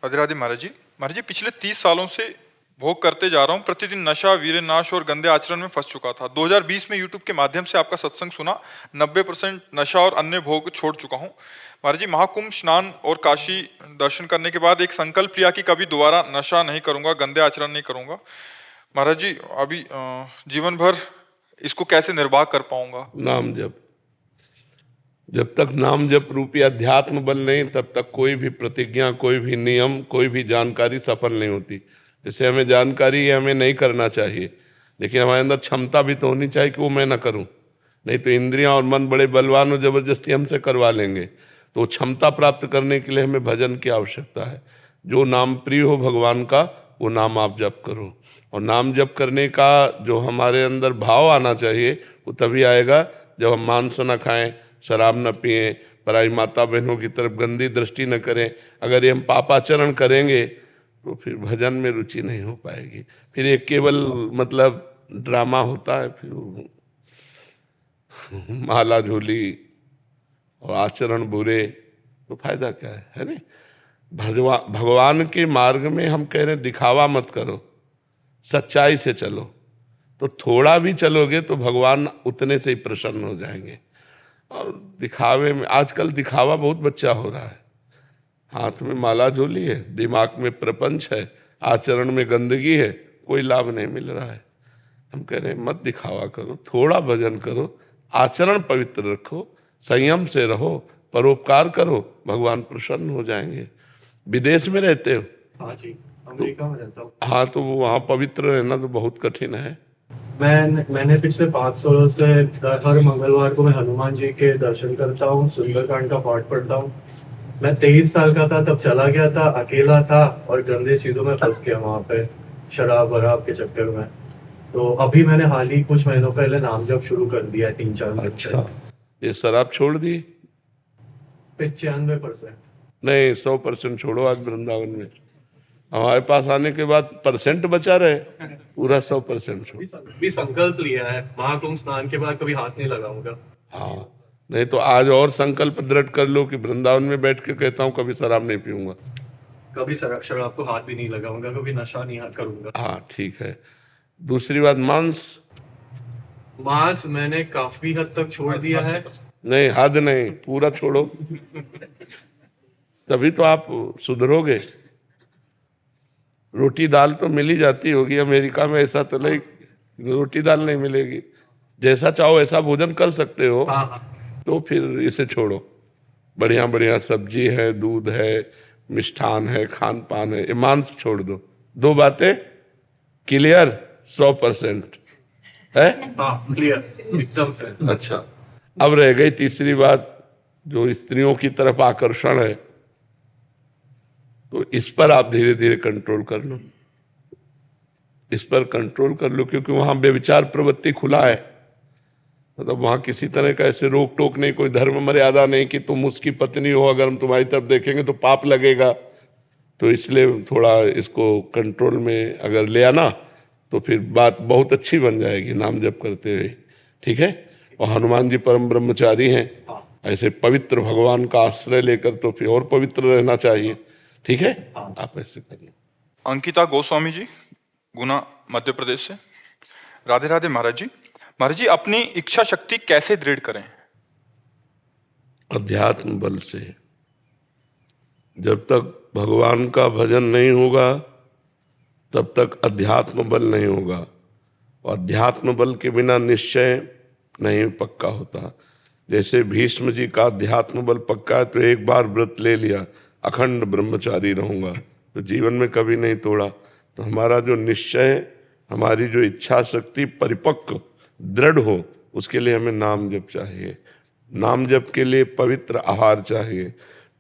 राधे राधे महाराज जी। महाराज जी, पिछले 30 सालों से भोग करते जा रहा हूँ। प्रतिदिन नशा, वीरनाश और गंदे आचरण में फंस चुका था। 2020 में यूट्यूब के माध्यम से आपका सत्संग सुना। 90% नशा और अन्य भोग छोड़ चुका हूँ। महाराज जी, महाकुंभ स्नान और काशी दर्शन करने के बाद एक संकल्प लिया कि कभी दोबारा नशा नहीं करूंगा, गंदे आचरण नहीं करूंगा। महाराज जी, अभी जीवन भर इसको कैसे निर्वाह कर पाऊंगा? नाम जप। जब तक नाम जप रूपी अध्यात्म बल नहीं, तब तक कोई भी प्रतिज्ञा, कोई भी नियम, कोई भी जानकारी सफल नहीं होती। जैसे हमें जानकारी है हमें नहीं करना चाहिए, लेकिन हमारे अंदर क्षमता भी तो होनी चाहिए कि वो मैं ना करूं। नहीं तो इंद्रियां और मन बड़े बलवान और जबरदस्ती हमसे करवा लेंगे। तो क्षमता प्राप्त करने के लिए हमें भजन की आवश्यकता है। जो नाम प्रिय हो भगवान का, वो नाम आप जप करो। और नाम जप करने का जो हमारे अंदर भाव आना चाहिए, वो तभी आएगा जब हम मांस न खाएं, शराब न पिएं, पराई माता बहनों की तरफ गंदी दृष्टि न करें। अगर ये हम पापाचरण करेंगे तो फिर भजन में रुचि नहीं हो पाएगी। फिर ये केवल मतलब ड्रामा होता है। फिर माला झोली और आचरण बुरे, तो फायदा क्या है नहीं। भगवान के मार्ग में हम कह रहे हैं दिखावा मत करो, सच्चाई से चलो। तो थोड़ा भी चलोगे तो भगवान उतने से ही प्रसन्न हो जाएंगे। और दिखावे में आजकल दिखावा बहुत बच्चा हो रहा है। हाथ में माला झोली है, दिमाग में प्रपंच है, आचरण में गंदगी है, कोई लाभ नहीं मिल रहा है। हम कह रहे हैं मत दिखावा करो, थोड़ा भजन करो, आचरण पवित्र रखो, संयम से रहो, परोपकार करो, भगवान प्रसन्न हो जाएंगे। विदेश में रहते हो? हाँ जी, अमेरिका में रहता हूँ। हाँ, तो वहाँ पवित्र रहना तो बहुत कठिन है। मैंने पिछले 5 सालों से हर मंगलवार को मैं हनुमान जी के दर्शन करता हूँ, सुंदरकांड का पाठ पढ़ता हूँ। मैं 23 साल का था तब चला गया था, अकेला था और गंदे चीजों में फंस गया वहां पे, शराब वराब के चक्कर में। तो अभी मैंने हाल ही कुछ महीनों पहले नाम जप शुरू कर दिया है, 3-4 दिन से। अच्छा, ये शराब छोड़ दी? 95%। नहीं, 100% छोड़ो। आज वृंदावन में हमारे पास आने के बाद परसेंट बचा रहे, पूरा 100% छोड़ो। भी संकल्प लिया है, महाकुंभ स्नान के बाद कभी हाथ नहीं लगाऊंगा। हाँ, नहीं तो आज और संकल्प दृढ़ कर लो कि वृंदावन में बैठ के कहता हूँ कभी शराब नहीं पीऊंगा, कभी शराब को हाथ भी नहीं लगाऊंगा, कभी नशा नहीं करूंगा। हाँ ठीक है। दूसरी बात, मांस मैंने काफी हद तक छोड़ दिया है। नहीं, हद नहीं, पूरा छोड़ो, तभी तो आप सुधरोगे। रोटी दाल तो मिल ही जाती होगी अमेरिका में, ऐसा तो नहीं रोटी दाल नहीं मिलेगी। जैसा चाहो ऐसा भोजन कर सकते हो। हाँ। तो फिर इसे छोड़ो। बढ़िया बढ़िया सब्जी है, दूध है, मिष्ठान है, खान पान है, ये मांस छोड़ दो। 2 बातें क्लियर? 100% है? हाँ, क्लियर एकदम से। अच्छा, अब रह गई तीसरी बात, जो स्त्रियों की तरफ आकर्षण है। तो इस पर आप धीरे धीरे कंट्रोल कर लो, इस पर कंट्रोल कर लो, क्योंकि वहां व्यभिचार प्रवृत्ति खुला है। मतलब वहां किसी तरह का ऐसे रोक टोक नहीं, कोई धर्म मर्यादा नहीं कि तुम उसकी पत्नी हो, अगर हम तुम्हारी तरफ देखेंगे तो पाप लगेगा। तो इसलिए थोड़ा इसको कंट्रोल में अगर ले आना तो फिर बात बहुत अच्छी बन जाएगी नाम जप करते हुए। ठीक है? और हनुमान जी परम ब्रह्मचारी हैं, ऐसे पवित्र भगवान का आश्रय लेकर तो फिर और पवित्र रहना चाहिए। ठीक है? आप ऐसे करिए। अंकिता गोस्वामी जी, गुना, मध्य प्रदेश से। राधे राधे महाराज जी। महाराज जी, अपनी इच्छा शक्ति कैसे दृढ़ करें? अध्यात्म बल से। जब तक भगवान का भजन नहीं होगा तब तक अध्यात्म बल नहीं होगा। और अध्यात्म बल के बिना निश्चय नहीं पक्का होता। जैसे भीष्म जी का अध्यात्म बल पक्का है, तो एक बार व्रत ले लिया, अखंड ब्रह्मचारी रहूंगा, तो जीवन में कभी नहीं तोड़ा। तो हमारा जो निश्चय, हमारी जो इच्छा शक्ति परिपक्व दृढ़ हो, उसके लिए हमें नाम जप चाहिए। नाम जप के लिए पवित्र आहार चाहिए।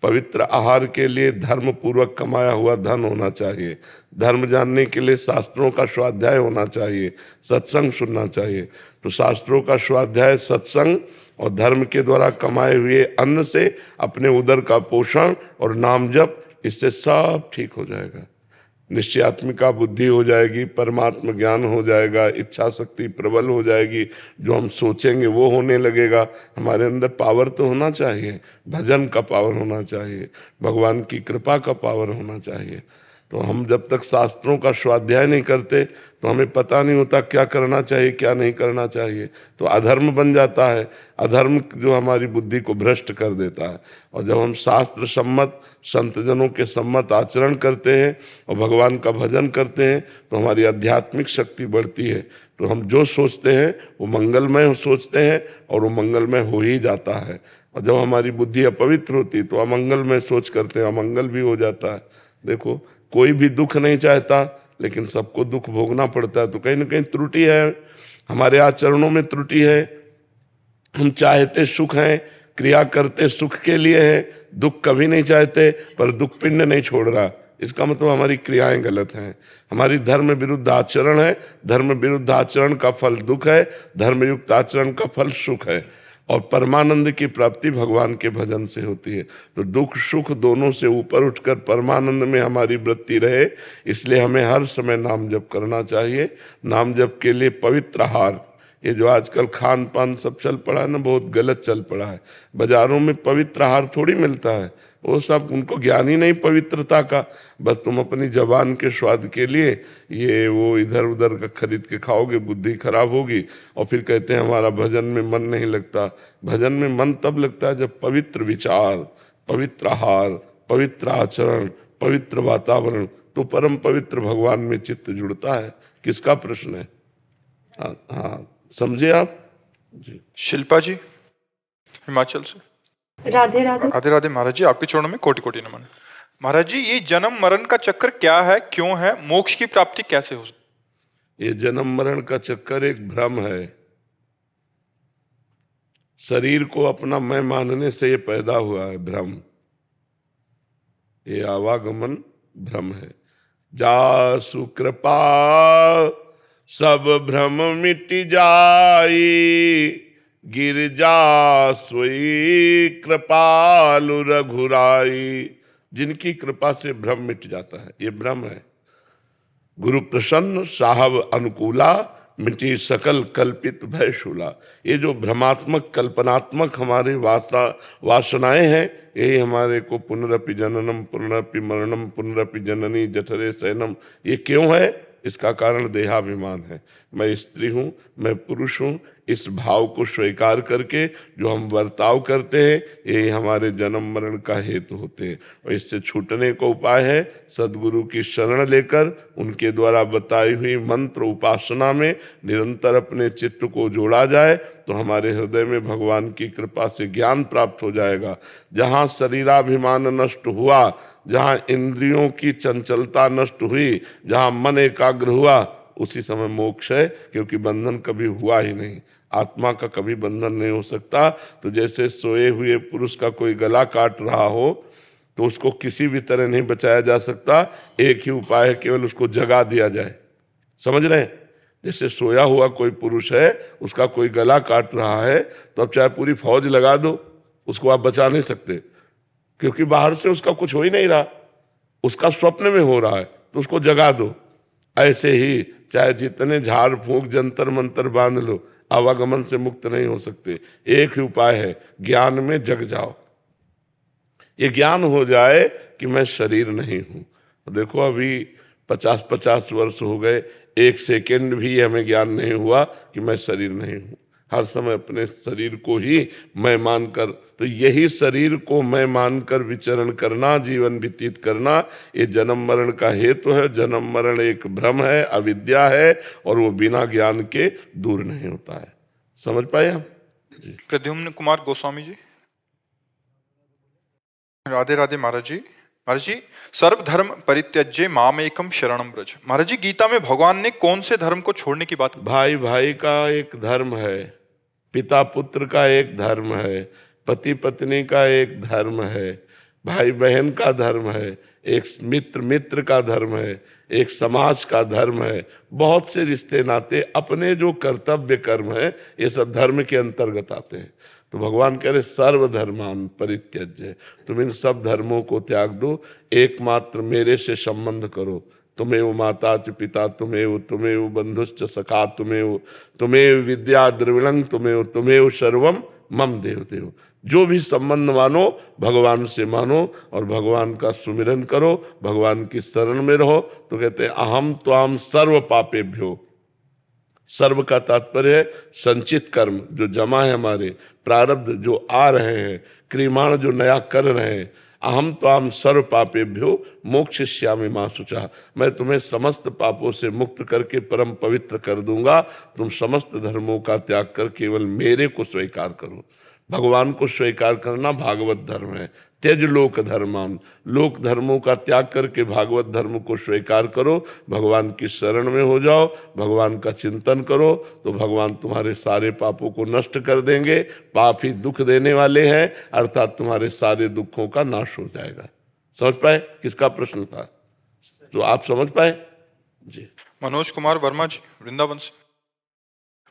पवित्र आहार के लिए धर्म पूर्वक कमाया हुआ धन होना चाहिए। धर्म जानने के लिए शास्त्रों का स्वाध्याय होना चाहिए, सत्संग सुनना चाहिए। तो शास्त्रों का स्वाध्याय, सत्संग और धर्म के द्वारा कमाए हुए अन्न से अपने उदर का पोषण और नाम जप, इससे सब ठीक हो जाएगा। निश्चयात्मिका बुद्धि हो जाएगी, परमात्म ज्ञान हो जाएगा, इच्छा शक्ति प्रबल हो जाएगी, जो हम सोचेंगे वो होने लगेगा। हमारे अंदर पावर तो होना चाहिए, भजन का पावर होना चाहिए, भगवान की कृपा का पावर होना चाहिए। तो हम जब तक शास्त्रों का स्वाध्याय नहीं करते तो हमें पता नहीं होता क्या करना चाहिए क्या नहीं करना चाहिए, तो अधर्म बन जाता है। अधर्म जो हमारी बुद्धि को भ्रष्ट कर देता है। और जब हम शास्त्र सम्मत संतजनों के सम्मत आचरण करते हैं और भगवान का भजन करते हैं तो हमारी आध्यात्मिक शक्ति बढ़ती है। तो हम जो सोचते हैं वो मंगलमय सोचते हैं और वो मंगलमय हो ही जाता है। और जब हमारी बुद्धि अपवित्र होती तो अमंगलमय सोच करते हैं, अमंगल भी हो जाता है। देखो, कोई भी दुख नहीं चाहता, लेकिन सबको दुख भोगना पड़ता है। तो कहीं ना कहीं त्रुटि है, हमारे आचरणों में त्रुटि है। हम चाहते सुख हैं, क्रिया करते सुख के लिए है, दुख कभी नहीं चाहते, पर दुख पिंड नहीं छोड़ रहा। इसका मतलब हमारी क्रियाएं गलत हैं, हमारी धर्म विरुद्ध आचरण है। धर्म विरुद्ध आचरण का फल दुख है, धर्मयुक्त आचरण का फल सुख है। और परमानंद की प्राप्ति भगवान के भजन से होती है। तो दुख सुख दोनों से ऊपर उठकर परमानंद में हमारी वृत्ति रहे, इसलिए हमें हर समय नाम जप करना चाहिए। नाम जप के लिए पवित्र आहार, ये जो आजकल खान पान सब चल पड़ा है ना, बहुत गलत चल पड़ा है। बाजारों में पवित्र आहार थोड़ी मिलता है, वो सब उनको ज्ञान ही नहीं पवित्रता का। बस तुम अपनी जबान के स्वाद के लिए ये वो इधर उधर का खरीद के खाओगे, बुद्धि खराब होगी। और फिर कहते हैं हमारा भजन में मन नहीं लगता। भजन में मन तब लगता है जब पवित्र विचार, पवित्र आहार, पवित्र आचरण, पवित्र वातावरण, तो परम पवित्र भगवान में चित्त जुड़ता है। किसका प्रश्न है? हाँ, समझे आप जी। शिल्पा जी हिमाचल से। राधे राधे। राधे राधे महाराज जी, आपके चरणों में कोटि कोटि नमन। महाराज जी, ये जन्म मरण का चक्कर क्या है, क्यों है, मोक्ष की प्राप्ति कैसे हो? ये जन्म मरण का चक्कर एक भ्रम है। शरीर को अपना मैं मानने से ये पैदा हुआ है भ्रम। ये आवागमन भ्रम है। जासु कृपा सब भ्रम मिट जाई, गिरजा सोई कृपालु रघुराई। जिनकी कृपा से भ्रम मिट जाता है, ये भ्रम है। गुरु प्रसन्न साहब अनुकूला, मिटी सकल कल्पित भय शूला। ये जो भ्रमात्मक कल्पनात्मक हमारे वासनाएं हैं, यही हमारे को पुनरपि जननम पुनरपि मरणम पुनरपि जननी जठरे शयनम। ये क्यों है? इसका कारण देहाभिमान है। मैं स्त्री हूँ, मैं पुरुष हूँ, इस भाव को स्वीकार करके जो हम बर्ताव करते हैं, यही हमारे जन्म मरण का हेतु होते हैं। और इससे छूटने का उपाय है सदगुरु की शरण लेकर उनके द्वारा बताई हुई मंत्र उपासना में निरंतर अपने चित्त को जोड़ा जाए, तो हमारे हृदय में भगवान की कृपा से ज्ञान प्राप्त हो जाएगा। जहाँ शरीराभिमान नष्ट हुआ, जहाँ इंद्रियों की चंचलता नष्ट हुई, जहाँ मन एकाग्र हुआ, उसी समय मोक्ष है, क्योंकि बंधन कभी हुआ ही नहीं। आत्मा का कभी बंधन नहीं हो सकता। तो जैसे सोए हुए पुरुष का कोई गला काट रहा हो तो उसको किसी भी तरह नहीं बचाया जा सकता, एक ही उपाय है, केवल उसको जगा दिया जाए। समझ रहे हैं? जैसे सोया हुआ कोई पुरुष है, उसका कोई गला काट रहा है, तो अब चाहे पूरी फौज लगा दो, उसको आप बचा नहीं सकते, क्योंकि बाहर से उसका कुछ हो ही नहीं रहा, उसका स्वप्न में हो रहा है, तो उसको जगा दो। ऐसे ही चाहे जितने झाड़ फूंक जंतर मंतर बांध लो, आवागमन से मुक्त नहीं हो सकते। एक ही उपाय है, ज्ञान में जग जाओ। ये ज्ञान हो जाए कि मैं शरीर नहीं हूं। देखो अभी 50-50 वर्ष हो गए, एक सेकंड भी हमें ज्ञान नहीं हुआ कि मैं शरीर नहीं हूं। हर समय अपने शरीर को ही मैं मानकर, तो यही शरीर को मैं मानकर विचरण करना, जीवन व्यतीत करना, ये जन्म मरण का हेतु है। जन्म मरण एक भ्रम है, अविद्या है, और वो बिना ज्ञान के दूर नहीं होता है। समझ पाए आप? प्रद्युम्न कुमार गोस्वामी जी। राधे राधे महाराज जी। महाराज जी, सर्वधर्म परित्यज्य मामेकम शरणम व्रज। महाराज जी, गीता में भगवान ने कौन से धर्म को छोड़ने की बात? भाई भाई का एक धर्म है, पिता पुत्र का एक धर्म है, पति पत्नी का एक धर्म है, भाई बहन का धर्म है, एक मित्र मित्र का धर्म है, एक समाज का धर्म है। बहुत से रिश्ते नाते, अपने जो कर्तव्य कर्म है, ये सब धर्म के अंतर्गत आते हैं। तो भगवान कह रहे सर्वधर्मान परित्यज्य, तुम इन सब धर्मों को त्याग दो, एकमात्र मेरे से संबंध करो, तुमेव माता च पिता तुमेव बंधुश्च सखा तुमेव विद्या द्रविणं तुमेव सर्वम मम देव देव। जो भी संबंध मानो भगवान से मानो और भगवान का सुमिरन करो, भगवान की शरण में रहो। तो कहते हैं अहम त्वाम सर्व पापेभ्यो। सर्व का तात्पर्य है संचित कर्म जो जमा है, हमारे प्रारब्ध जो आ रहे हैं, क्रियमाण जो नया कर रहे हैं। अहम त्वाम सर्व पापेभ्यो मोक्षयिष्यामि मा शुचः। मैं तुम्हें समस्त पापों से मुक्त करके परम पवित्र कर दूंगा। तुम समस्त धर्मों का त्याग कर केवल मेरे को स्वीकार करो। भगवान को स्वीकार करना भागवत धर्म है। त्यज लोक धर्मान, लोक धर्मों का त्याग करके भागवत धर्म को स्वीकार करो, भगवान की शरण में हो जाओ, भगवान का चिंतन करो, तो भगवान तुम्हारे सारे पापों को नष्ट कर देंगे। पाप ही दुख देने वाले हैं, अर्थात तुम्हारे सारे दुखों का नाश हो जाएगा। समझ पाए किसका प्रश्न था? तो आप समझ पाए जी। मनोज कुमार वर्मा जी, वृंदावन से।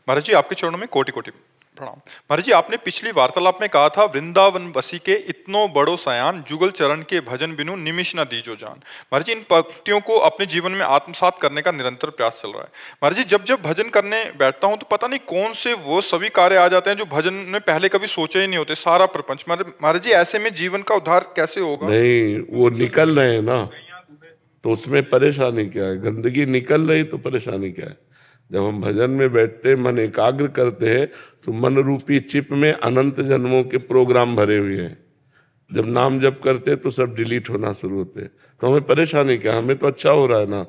महाराज जी, आपके चरणों में कोटि कोटि प्रणाम। महाराज जी, आपने पिछली वार्तालाप में कहा था वृंदावन बसी के इतनो बड़ो सयान, जुगल चरण के भजन बिनु निमिष न दीजो जान। महाराज जी, इन पंक्तियों को अपने जीवन में आत्मसात करने का निरंतर प्रयास चल रहा है। महाराज जी, जब जब भजन करने बैठता हूं तो पता नहीं कौन से वो सभी कार्य आ जाते हैं जो भजन में पहले कभी सोचे ही नहीं होते, सारा प्रपंच। महाराज जी, ऐसे में जीवन का उद्धार कैसे होगा? नहीं, वो निकल रहे हैं ना, तो उसमें परेशानी क्या है? गंदगी निकल रही तो परेशानी क्या है? जब हम भजन में बैठते, मन एकाग्र करते हैं, तो मन रूपी चिप में अनंत जन्मों के प्रोग्राम भरे हुए हैं। जब नाम जप करते तो सब डिलीट होना शुरू होते, तो हमें परेशानी क्या? हमें तो अच्छा हो रहा है ना।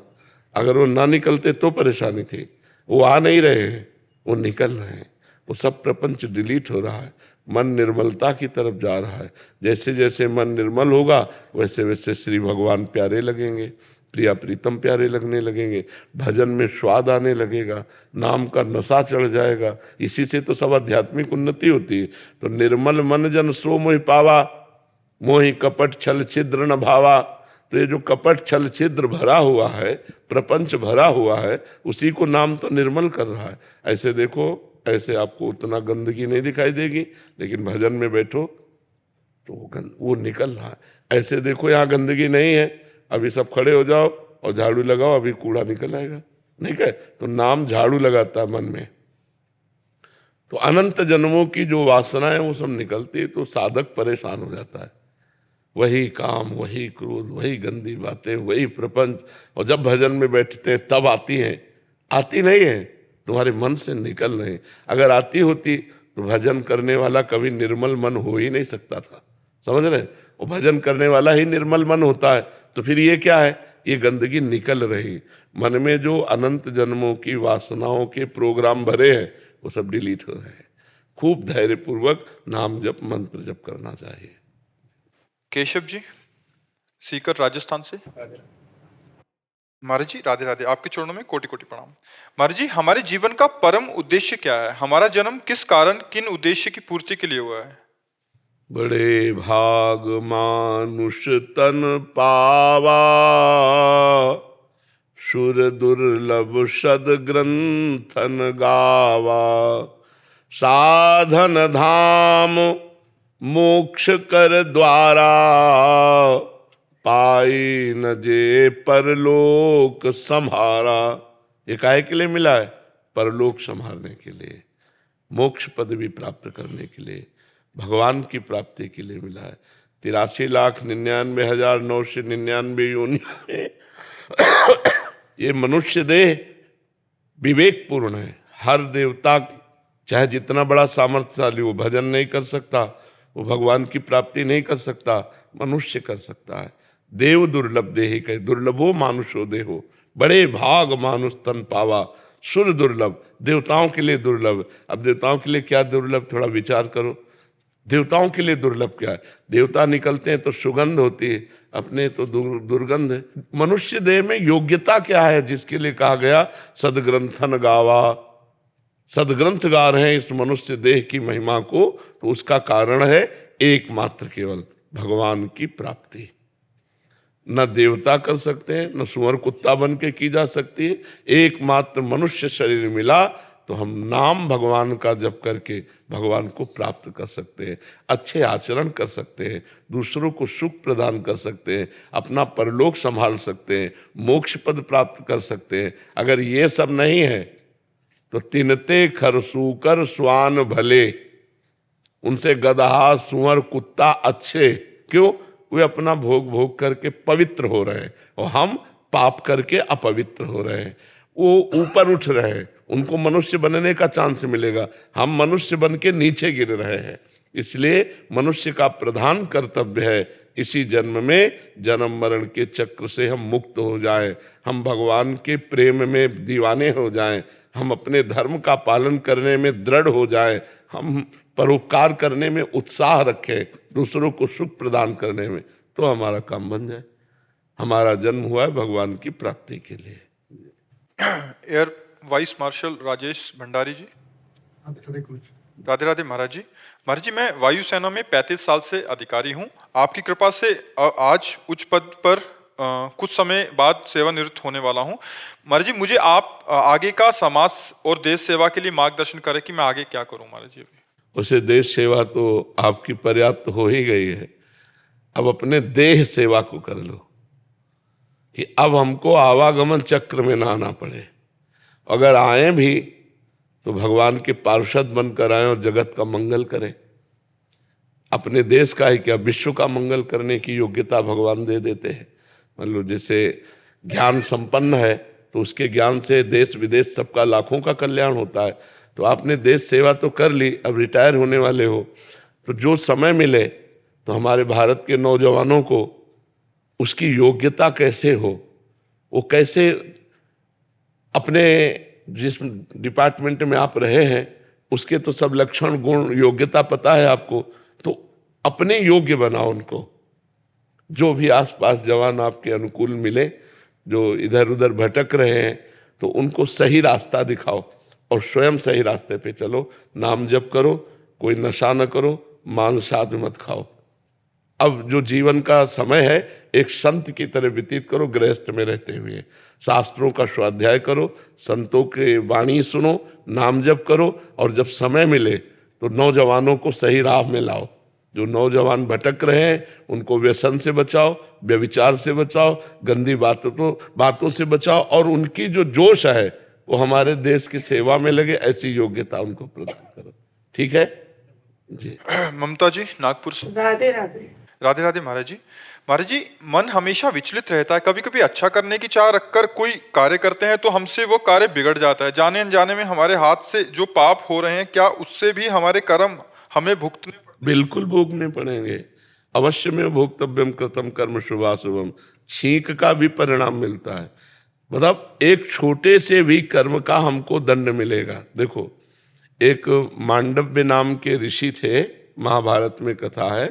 अगर वो ना निकलते तो परेशानी थी। वो आ नहीं रहे हैं, वो निकल रहे हैं, वो सब प्रपंच डिलीट हो रहा है। मन निर्मलता की तरफ जा रहा है। जैसे जैसे मन निर्मल होगा वैसे वैसे श्री भगवान प्यारे लगेंगे, प्रिया प्रीतम प्यारे लगने लगेंगे, भजन में स्वाद आने लगेगा, नाम का नशा चढ़ जाएगा। इसी से तो सब आध्यात्मिक उन्नति होती है। तो निर्मल मन जन सो मोहि पावा, मोहि कपट छल छिद्र न भावा। तो ये जो कपट छल छिद्र भरा हुआ है, प्रपंच भरा हुआ है, उसी को नाम तो निर्मल कर रहा है। ऐसे देखो, ऐसे आपको उतना गंदगी नहीं दिखाई देगी, लेकिन भजन में बैठो तो वो निकल रहा है। ऐसे देखो, यहाँ गंदगी नहीं है, अभी सब खड़े हो जाओ और झाड़ू लगाओ, अभी कूड़ा निकल आएगा। नहीं क्या? तो नाम झाड़ू लगाता है मन में, तो अनंत जन्मों की जो वासना है वो सब निकलती है। तो साधक परेशान हो जाता है। वही काम, वही क्रोध, वही गंदी बातें, वही प्रपंच। और जब भजन में बैठते हैं तब आती हैं। आती नहीं है, तुम्हारे मन से निकल रहे हैं। अगर आती होती तो भजन करने वाला कभी निर्मल मन हो ही नहीं सकता था। समझ रहे? वो भजन करने वाला ही निर्मल मन होता है। तो फिर ये क्या है? ये गंदगी निकल रही। मन में जो अनंत जन्मों की वासनाओं के प्रोग्राम भरे हैं वो सब डिलीट हो रहे हैं। खूब धैर्यपूर्वक नाम जप, मंत्र जप करना चाहिए। केशव जी, सीकर राजस्थान से। महाराज जी, राधे राधे। आपके चरणों में कोटि कोटि प्रणाम। महाराज जी, हमारे जीवन का परम उद्देश्य क्या है? हमारा जन्म किस कारण, किन उद्देश्य की पूर्ति के लिए हुआ है? बड़े भाग मानुष तन पावा, सुर दुर्लभ सद ग्रंथन गावा। साधन धाम मोक्ष कर द्वारा, पाई न जे परलोक संहारा। ये काहे के लिए मिला है? परलोक संहारने के लिए, मोक्ष पदवी प्राप्त करने के लिए, भगवान की प्राप्ति के लिए मिला है। 83,99,999 योनियों में ये मनुष्य देह विवेकपूर्ण है। हर देवता चाहे जितना बड़ा सामर्थ्यशाली वो भजन नहीं कर सकता, वो भगवान की प्राप्ति नहीं कर सकता, मनुष्य कर सकता है। देव दुर्लभ देहि कहे, दुर्लभो मानुषो देहो। बड़े भाग मानुष तन पावा, सुर दुर्लभ, देवताओं के लिए दुर्लभ। अब देवताओं के लिए क्या दुर्लभ, थोड़ा विचार करो। देवताओं के लिए दुर्लभ क्या है? देवता निकलते हैं तो सुगंध होती है, अपने तो दुर्गंध है। मनुष्य देह में योग्यता क्या है जिसके लिए कहा गया सदग्रंथन गावा? सदग्रंथ गा रहे हैं इस मनुष्य देह की महिमा को, तो उसका कारण है एकमात्र केवल भगवान की प्राप्ति। न देवता कर सकते हैं, न सुअर कुत्ता बन के की जा सकती है। एकमात्र मनुष्य शरीर मिला तो हम नाम भगवान का जप करके भगवान को प्राप्त कर सकते हैं, अच्छे आचरण कर सकते हैं, दूसरों को सुख प्रदान कर सकते हैं, अपना परलोक संभाल सकते हैं, मोक्ष पद प्राप्त कर सकते हैं। अगर ये सब नहीं है तो तिनते खरसूकर स्वान भले, उनसे गदहा सुअर कुत्ता अच्छे। क्यों? वे अपना भोग भोग करके पवित्र हो रहे हैं और हम पाप करके अपवित्र हो रहे हैं। वो ऊपर उठ रहे हैं, उनको मनुष्य बनने का चांस मिलेगा, हम मनुष्य बन के नीचे गिर रहे हैं। इसलिए मनुष्य का प्रधान कर्तव्य है इसी जन्म में जन्म मरण के चक्र से हम मुक्त हो जाएं, हम भगवान के प्रेम में दीवाने हो जाएं, हम अपने धर्म का पालन करने में दृढ़ हो जाएं, हम परोपकार करने में उत्साह रखें, दूसरों को सुख प्रदान करने में, तो हमारा काम बन जाए। हमारा जन्म हुआ है भगवान की प्राप्ति के लिए। Air vice marshal Rajesh Bhandari ji. Radhe Radhe Maharaj ji. Maharaj ji, मैं वायुसेना में 35 साल से अधिकारी हूँ। आपकी कृपा से आज उच्च पद पर कुछ समय बाद सेवानिवृत्त होने वाला हूँ। महाराज जी, मुझे आप आगे का समाज और देश सेवा के लिए मार्गदर्शन करें कि मैं आगे क्या करूँ महाराज जी। उसे देश सेवा तो आपकी पर्याप्त हो ही गई है, अब अपने देह सेवा को कर लो कि अब हमको आवागमन चक्र में ना आना पड़े। अगर आए भी तो भगवान के पार्षद बनकर आए और जगत का मंगल करें। अपने देश का ही क्या, विश्व का मंगल करने की योग्यता भगवान दे देते हैं। मान लो जैसे ज्ञान संपन्न है तो उसके ज्ञान से देश विदेश सबका लाखों का कल्याण होता है। तो आपने देश सेवा तो कर ली, अब रिटायर होने वाले हो, तो जो समय मिले तो हमारे भारत के नौजवानों को उसकी योग्यता कैसे हो, वो कैसे अपने जिस डिपार्टमेंट में आप रहे हैं उसके तो सब लक्षण गुण योग्यता पता है आपको, तो अपने योग्य बनाओ उनको। जो भी आसपास जवान आपके अनुकूल मिले जो इधर उधर भटक रहे हैं तो उनको सही रास्ता दिखाओ और स्वयं सही रास्ते पे चलो। नाम जप करो, कोई नशा न करो, मांस आदि मत खाओ। अब जो जीवन का समय है एक संत की तरह व्यतीत करो, गृहस्थ में रहते हुए शास्त्रों का स्वाध्याय करो, संतों के वाणी सुनो, नाम जप करो, और जब समय मिले तो नौजवानों को सही राह में लाओ। जो नौजवान भटक रहे हैं उनको व्यसन से बचाओ, व्यभिचार से बचाओ, गंदी बातों से बचाओ, और उनकी जो जोश है वो हमारे देश की सेवा में लगे, ऐसी योग्यता उनको प्रदान करो। ठीक है जी। ममता जी नागपुर से। राधे राधे। राधे राधे महाराज जी। महाराज जी, मन हमेशा विचलित रहता है। कभी कभी अच्छा करने की चाह रखकर कोई कार्य करते हैं तो हमसे वो कार्य बिगड़ जाता है। जाने अनजाने में हमारे हाथ से जो पाप हो रहे हैं, क्या उससे भी हमारे कर्म हमें भुगतने? बिल्कुल भोगने पड़ेंगे। अवश्य में भोक्तव्यम कृतम कर्म शुभाशुभम, छींक का भी परिणाम मिलता है। मतलब एक छोटे से भी कर्म का हमको दंड मिलेगा। देखो, एक मांडव्य नाम के ऋषि थे, महाभारत में कथा है,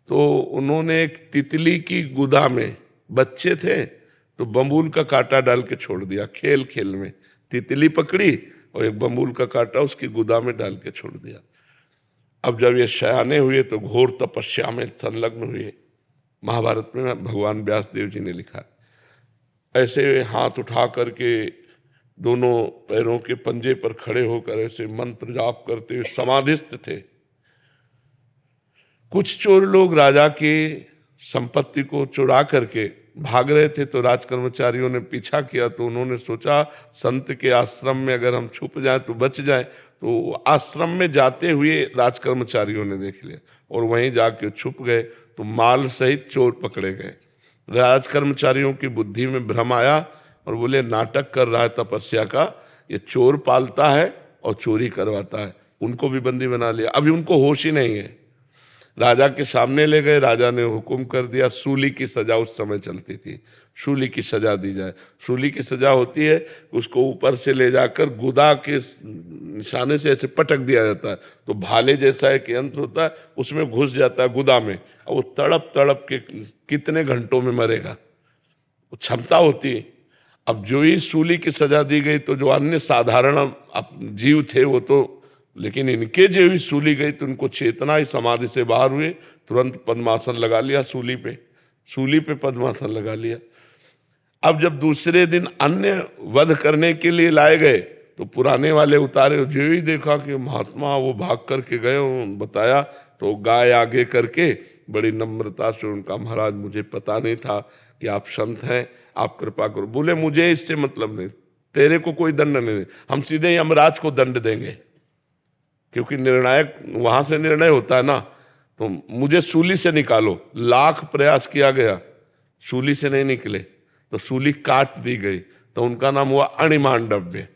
तो उन्होंने एक तितली की गुदा में, बच्चे थे तो बम्बूल का कांटा डाल के छोड़ दिया। खेल खेल में तितली पकड़ी और एक बम्बूल का कांटा उसकी गुदा में डाल के छोड़ दिया। अब जब ये शयाने हुए तो घोर तपस्या में संलग्न हुए। महाभारत में भगवान व्यास देव जी ने लिखा, ऐसे हाथ उठा करके दोनों पैरों के पंजे पर खड़े होकर ऐसे मंत्र जाप करते हुए समाधिस्थ थे। कुछ चोर लोग राजा की संपत्ति को चुरा करके भाग रहे थे, तो राजकर्मचारियों ने पीछा किया। तो उन्होंने सोचा संत के आश्रम में अगर हम छुप जाएं तो बच जाएं। तो आश्रम में जाते हुए राजकर्मचारियों ने देख लिया और वहीं जाके छुप गए, तो माल सहित चोर पकड़े गए। राजकर्मचारियों की बुद्धि में भ्रम आया और बोले, नाटक कर रहा है तपस्या का, ये चोर पालता है और चोरी करवाता है। उनको भी बंदी बना लिया। अभी उनको होश ही नहीं है। राजा के सामने ले गए, राजा ने हुक्म कर दिया, सूली की सजा उस समय चलती थी, सूली की सजा दी जाए। सूली की सजा होती है उसको ऊपर से ले जाकर गुदा के निशाने से ऐसे पटक दिया जाता है, तो भाले जैसा एक यंत्र होता है, उसमें घुस जाता है गुदा में, और वो तड़प तड़प के कितने घंटों में मरेगा, वो क्षमता होती है। अब जो ही सूली की सजा दी गई तो जो अन्य साधारण जीव थे वो तो, लेकिन इनके जो ही सूली गई तो उनको चेतना ही समाधि से बाहर हुए, तुरंत पद्मासन लगा लिया सूली पे पद्मासन लगा लिया। अब जब दूसरे दिन अन्य वध करने के लिए लाए गए तो पुराने वाले उतारे, जो ही देखा कि महात्मा वो भाग करके गए, उन्होंने बताया तो गाय आगे करके बड़ी नम्रता से उनका, महाराज मुझे पता नहीं था कि आप संत हैं, आप कृपा करो। बोले मुझे इससे मतलब नहीं, तेरे को कोई दंड नहीं, हम सीधे यमराज को दंड देंगे, क्योंकि निर्णायक वहां से निर्णय होता है ना। तो मुझे सूली से निकालो, लाख प्रयास किया गया, सूली से नहीं निकले, तो सूली काट दी गई, तो उनका नाम हुआ अणिमांडव्य।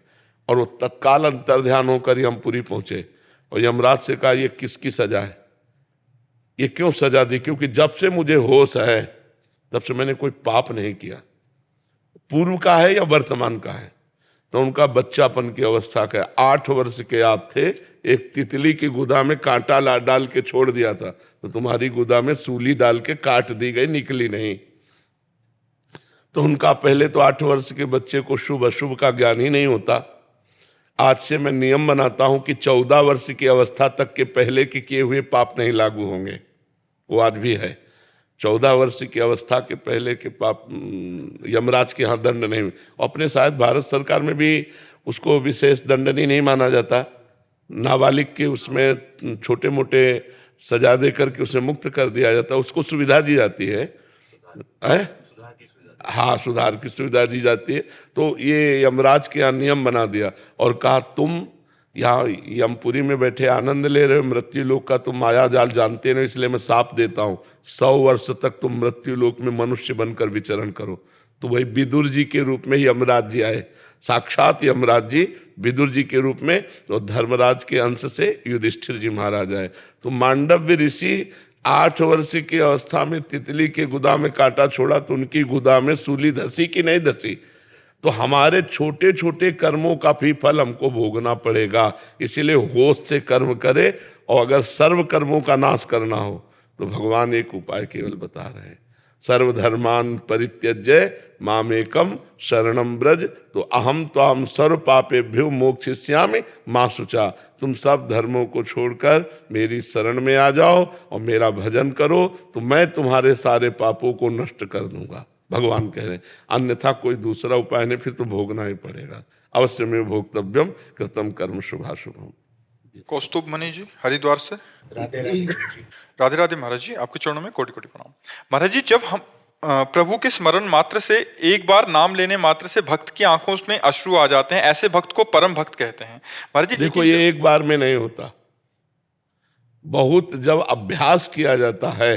और वो तत्काल अंतर्ध्यान होकर यमपुरी पहुंचे और यमराज से कहा ये किसकी सजा है, ये क्यों सजा दी? क्योंकि जब से मुझे होश है तब से मैंने कोई पाप नहीं किया। पूर्व का है या वर्तमान का है? तो उनका बच्चापन की अवस्था का 8 वर्ष के आप थे, एक तितली की गुदा में कांटा डाल के छोड़ दिया था, तो तुम्हारी गुदा में सूली डाल के काट दी गई, निकली नहीं। तो उनका पहले तो 8 वर्ष के बच्चे को शुभ अशुभ का ज्ञान ही नहीं होता। आज से मैं नियम बनाता हूं कि 14 वर्ष की अवस्था तक के पहले के किए हुए पाप नहीं लागू होंगे, वो आज भी है। 14 वर्ष की अवस्था के पहले के पाप यमराज के यहाँ दंड नहीं। अपने शायद भारत सरकार में भी उसको विशेष दंडनीय नहीं माना जाता, नाबालिग के उसमें छोटे मोटे सजा दे करके उसे मुक्त कर दिया जाता, उसको सुविधा दी जाती है। हाँ, सुधार की सुविधा दी जाती है। तो ये यमराज के यहाँ नियम बना दिया और कहा तुम यहाँ यमपुरी में बैठे आनंद ले रहे हो, मृत्यु लोक का तुम माया जाल जानते नहीं, इसलिए मैं साप देता हूँ 100 वर्ष तक तुम मृत्यु लोक में मनुष्य बनकर विचरण करो। तो वही विदुर जी के रूप में यमराज जी आए, साक्षात यमराज जी विदुर जी के रूप में, तो धर्मराज के अंश से युधिष्ठिर जी महाराज आए। तो मांडव्य ऋषि 8 वर्ष की अवस्था में तितली के गुदा में कांटा छोड़ा, तो उनकी गुदा में सूली धसी कि नहीं धसी? तो हमारे छोटे छोटे कर्मों का भी फल हमको भोगना पड़ेगा, इसीलिए होश से कर्म करे। और अगर सर्व कर्मों का नाश करना हो तो भगवान एक उपाय केवल बता रहे हैं, सर्वधर्मान परित्यज्य मामेकम शरणम ब्रज, तो अहम त्वाम सर्व पापेभ्यो मोक्षयिष्यामि मा शुचा। तुम सब धर्मों को छोड़कर मेरी शरण में आ जाओ और मेरा भजन करो, तो मैं तुम्हारे सारे पापों को नष्ट कर दूंगा, भगवान कह रहे हैं। अन्यथा कोई दूसरा उपाय नहीं, फिर तो भोगना ही पड़ेगा। अवश्य में भोक्तव्यम कृतम कर्म शुभाशुभम। कौस्तुभ मणि जी हरिद्वार से, राधे राधे। राधे राधे महाराज जी, आपके चरणों में कोटि कोटि प्रणाम। महाराज जी, जब हम प्रभु के स्मरण मात्र से, एक बार नाम लेने मात्र से भक्त की आंखों में अश्रु आ जाते हैं, ऐसे भक्त को परम भक्त कहते हैं। महाराज जी देखो, ये एक बार में नहीं होता, बहुत जब अभ्यास किया जाता है,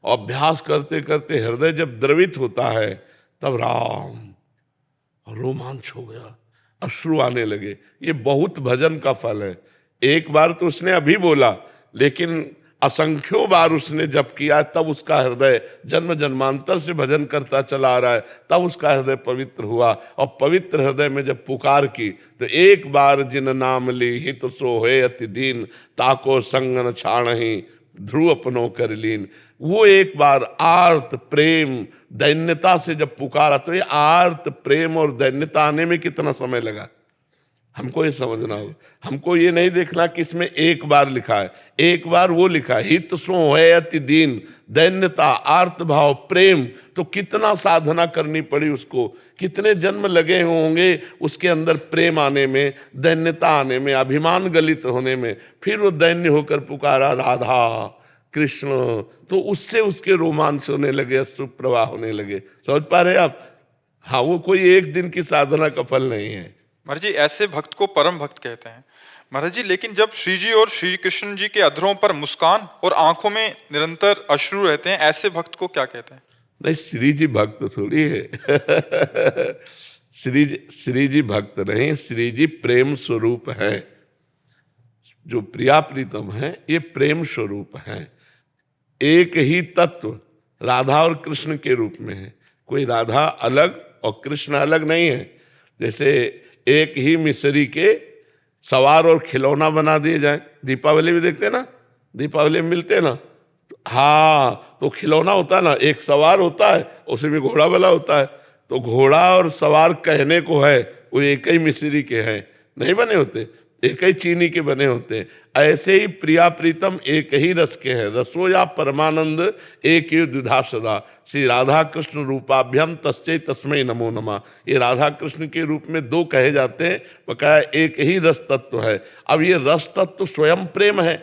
अभ्यास करते करते हृदय जब द्रवित होता है, तब राम रोमांच हो गया, अश्रु आने लगे। ये बहुत भजन का फल है। एक बार तो उसने अभी बोला, लेकिन असंख्यों बार उसने जब किया, तब उसका हृदय जन्म जन्मांतर से भजन करता चला आ रहा है, तब उसका हृदय पवित्र हुआ। और पवित्र हृदय में जब पुकार की, तो एक बार जिन नाम ली हित सो है अति दीन, ताको संग न छाणहि ध्रुव अपनो कर लीन। वो एक बार आर्त प्रेम दैन्यता से जब पुकारा, तो ये आर्त प्रेम और दैन्यता आने में कितना समय लगा, हमको ये समझना होगा। हमको ये नहीं देखना कि इसमें एक बार लिखा है, एक बार वो लिखा है हित सो है अति दीन, दैन्यता, आर्त भाव, प्रेम। तो कितना साधना करनी पड़ी उसको, कितने जन्म लगे होंगे उसके अंदर प्रेम आने में, दैन्यता आने में, अभिमान गलित होने में। फिर वो दैन्य होकर पुकारा राधा कृष्ण, तो उससे उसके रोमांच होने लगे, अश्रु प्रवाह होने लगे। समझ पा रहे आप? हाँ, वो कोई एक दिन की साधना का फल नहीं है। महाराज जी, ऐसे भक्त को परम भक्त कहते हैं। महाराज जी, लेकिन जब श्री जी और श्री कृष्ण जी के अधरों पर मुस्कान और आंखों में निरंतर अश्रु रहते हैं, ऐसे भक्त को क्या कहते हैं? नहीं, श्री जी भक्त थोड़ी है। श्री जी भक्त नहीं, श्री जी प्रेम स्वरूप है। जो प्रिया प्रीतम है, ये प्रेम स्वरूप है। एक ही तत्व राधा और कृष्ण के रूप में है, कोई राधा अलग और कृष्ण अलग नहीं है। जैसे एक ही मिसरी के सवार और खिलौना बना दिए जाए, दीपावली भी देखते हैं ना, दीपावली में मिलते हैं ना, हाँ, तो खिलौना होता है ना, एक सवार होता है, उसी में घोड़ा वाला होता है। तो घोड़ा और सवार कहने को है, वो एक ही मिसरी के हैं, नहीं बने होते। एक ही चीनी के बने होते हैं। ऐसे ही प्रिया प्रीतम एक ही रस के हैं, रसो या परमानंद एक ही द्विधा सदा। श्री राधा कृष्ण रूपाभ्यम तस्मै तस्मै नमो नमः। ये राधा कृष्ण के रूप में दो कहे जाते हैं, बकाया एक ही रस तत्व है। अब ये रस तत्व स्वयं प्रेम है,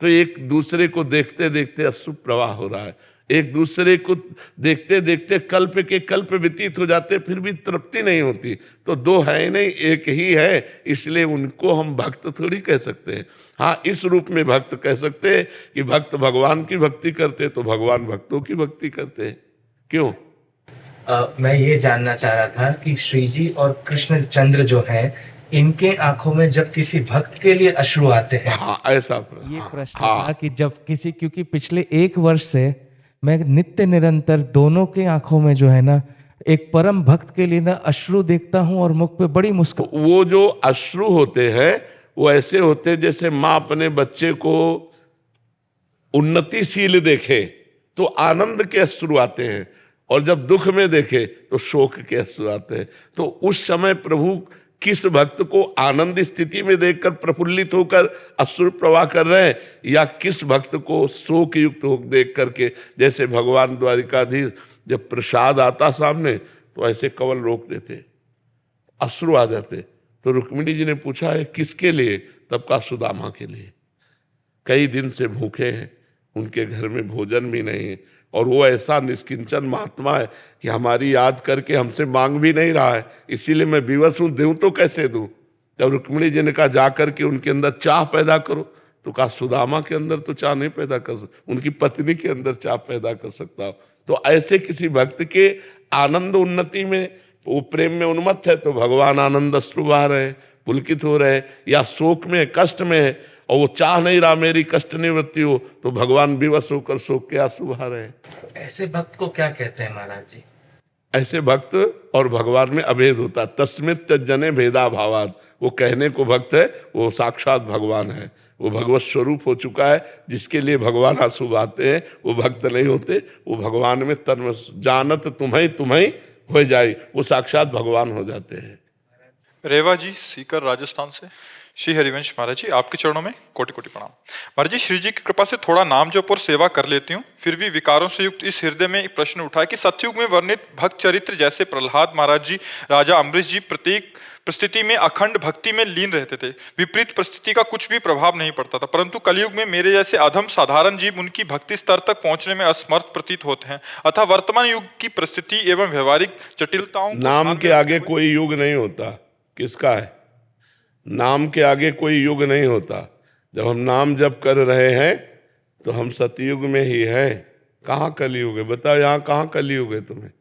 तो एक दूसरे को देखते देखते अश्रु प्रवाह हो रहा है, एक दूसरे को देखते देखते कल्प के कल्प व्यतीत हो जाते, फिर भी तृप्ति नहीं होती। तो दो है नहीं, एक ही है, इसलिए उनको हम भक्त थोड़ी कह सकते हैं। हाँ, इस रूप में भक्त कह सकते हैं कि भक्त भगवान की भक्ति करते तो भगवान भक्तों की भक्ति करते हैं। क्यों? मैं ये जानना चाह रहा था कि श्री जी और कृष्णचंद्र जो हैं, इनके आंखों में जब किसी भक्त के लिए अश्रु आते हैं। हाँ, ऐसा ये प्रश्न हाँ, था कि जब किसी, क्योंकि पिछले 1 वर्ष से मैं नित्य निरंतर दोनों के आंखों में जो है ना, एक परम भक्त के लिए ना अश्रु देखता हूं और मुख पे बड़ी मुस्कुराहट। वो जो अश्रु होते हैं वो ऐसे होते हैं जैसे माँ अपने बच्चे को उन्नतिशील देखे तो आनंद के अश्रु आते हैं, और जब दुख में देखे तो शोक के अश्रु आते हैं। तो उस समय प्रभु किस भक्त को आनंद स्थिति में देखकर प्रफुल्लित होकर अश्रु प्रवाह कर रहे हैं, या किस भक्त को शोक युक्त हो देख करके, जैसे भगवान द्वारिकाधीश जब प्रसाद आता सामने तो ऐसे कवल रोक देते, अश्रु आ जाते। तो रुक्मिणी जी ने पूछा है किसके लिए? तब कहा सुदामा के लिए। कई दिन से भूखे हैं, उनके घर में भोजन भी नहीं है, और वो ऐसा निष्किंचन महात्मा है कि हमारी याद करके हमसे मांग भी नहीं रहा है, इसीलिए मैं विवश हूं, दूं तो कैसे दूं। जब रुक्मिणी जी ने कहा जा करके उनके अंदर चाह पैदा करो, तो कहा सुदामा के अंदर तो चाह नहीं पैदा कर सकता, उनकी पत्नी के अंदर चाह पैदा कर सकता हो। तो ऐसे किसी भक्त के आनंद उन्नति में, वो प्रेम में उन्मत्त है तो भगवान आनंद अश्रु बहा रहे हैं, पुलकित हो रहे हैं, या शोक में कष्ट में है और वो चाह नहीं रहा मेरी कष्ट निवृत्ति हो, तो भगवान विवश होकर शोक के आंसू बहा रहे हैं। ऐसे भक्त को क्या कहते हैं महाराज जी? ऐसे भक्त और भगवान में अभेद होता है। तस्मित त्यजने भेदा भावाद। वो कहने को भक्त है, वो साक्षात भगवान है, वो भगवत स्वरूप हो चुका है। जिसके लिए भगवान आंसू बहाते हैं वो भक्त नहीं होते, वो भगवान में तन्म जानत तुम्हें तुम्हें हो जाए, वो साक्षात भगवान हो जाते हैं। रेवा जी सीकर राजस्थान से। श्री हरिवंश महाराज जी, आपके चरणों में कोटि कोटि प्रणाम। महाराज जी, श्री जी की कृपा से थोड़ा नाम जप और सेवा कर लेती हूँ, फिर भी विकारों से युक्त इस हृदय में एक प्रश्न उठा है कि सतयुग में वर्णित भक्त चरित्र जैसे प्रहलाद महाराज जी, राजा अम्बरीश जी प्रत्येक परिस्थिति में अखंड भक्ति में लीन रहते थे, विपरीत परिस्थिति का कुछ भी प्रभाव नहीं पड़ता था, परंतु कलयुग में मेरे जैसे अधम साधारण जीव उनकी भक्ति स्तर तक पहुंचने में असमर्थ प्रतीत होते हैं। अतः वर्तमान युग की परिस्थिति एवं व्यवहारिक जटिलताओं नाम के आगे कोई युग नहीं होता। किसका है? नाम के आगे कोई युग नहीं होता। जब हम नाम जप कर रहे हैं तो हम सतयुग में ही हैं। कहाँ कलयुग है? बताओ, यहाँ कहाँ कलयुग है तुम्हें?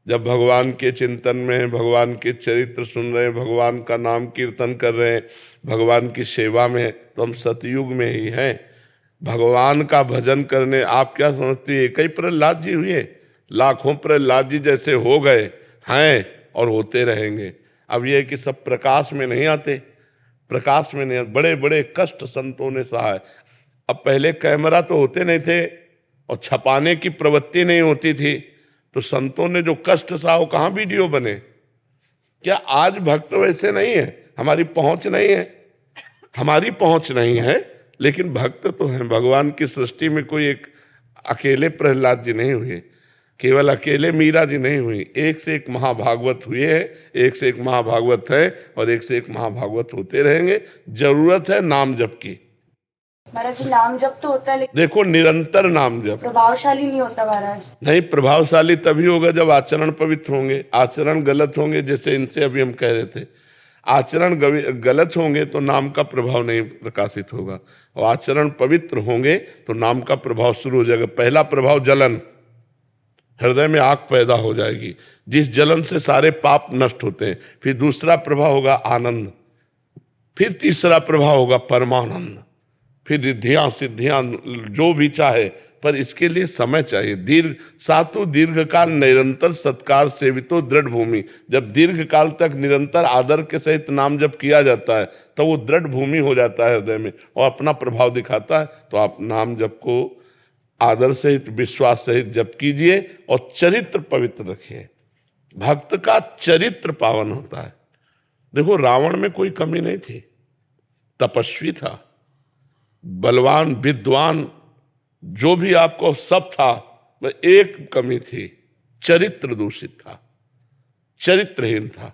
जब भगवान के चिंतन में, भगवान के चरित्र सुन रहे हैं, भगवान का नाम कीर्तन कर रहे हैं, भगवान की सेवा में, तो हम सतयुग में ही हैं। भगवान का भजन करने, आप क्या समझते हैं एक ही प्रहलाद जी हुए? लाखों प्रहलाद जी जैसे हो गए हैं और होते रहेंगे। अब यह है कि सब प्रकाश में नहीं आते, प्रकाश में नहीं आते। बड़े बड़े कष्ट संतों ने सहा है। अब पहले कैमरा तो होते नहीं थे और छपाने की प्रवृत्ति नहीं होती थी, तो संतों ने जो कष्ट सहा वो कहाँ वीडियो बने? क्या आज भक्त वैसे नहीं है? हमारी पहुंच नहीं है, हमारी पहुंच नहीं है, लेकिन भक्त तो हैं। भगवान की सृष्टि में कोई एक अकेले प्रहलाद जी नहीं हुए, केवल अकेले मीरा जी नहीं हुई, एक से एक महाभागवत हुए हैं, एक से एक महाभागवत है और एक से एक महाभागवत होते रहेंगे। जरूरत है नाम जप की। महाराज जी, नाम जप तो होता है लेकिन देखो, निरंतर नाम जप प्रभावशाली नहीं होता महाराज। नहीं, प्रभावशाली तभी होगा जब आचरण पवित्र होंगे। आचरण गलत होंगे, जैसे इनसे अभी हम कह रहे थे, आचरण गलत होंगे तो नाम का प्रभाव नहीं प्रकाशित होगा, और आचरण पवित्र होंगे तो नाम का प्रभाव शुरू हो जाएगा। पहला प्रभाव जलन, हृदय में आग पैदा हो जाएगी, जिस जलन से सारे पाप नष्ट होते हैं। फिर दूसरा प्रभाव होगा आनंद, फिर तीसरा प्रभाव होगा परमानंद, फिर रिद्धियां सिद्धियां जो भी चाहे, पर इसके लिए समय चाहिए। सातु दीर्घ काल निरंतर सत्कार सेवितो दृढ़ भूमि। जब दीर्घ काल तक निरंतर आदर के सहित नाम जप किया जाता है तो वो दृढ़ भूमि हो जाता है हृदय में और अपना प्रभाव दिखाता है। तो आप नाम जप को आदर सहित, विश्वास सहित जप कीजिए और चरित्र पवित्र रखिए। भक्त का चरित्र पावन होता है। देखो, रावण में कोई कमी नहीं थी, तपस्वी था, बलवान, विद्वान, जो भी आपको सब था, वह एक कमी थी, चरित्र दूषित था, चरित्रहीन था।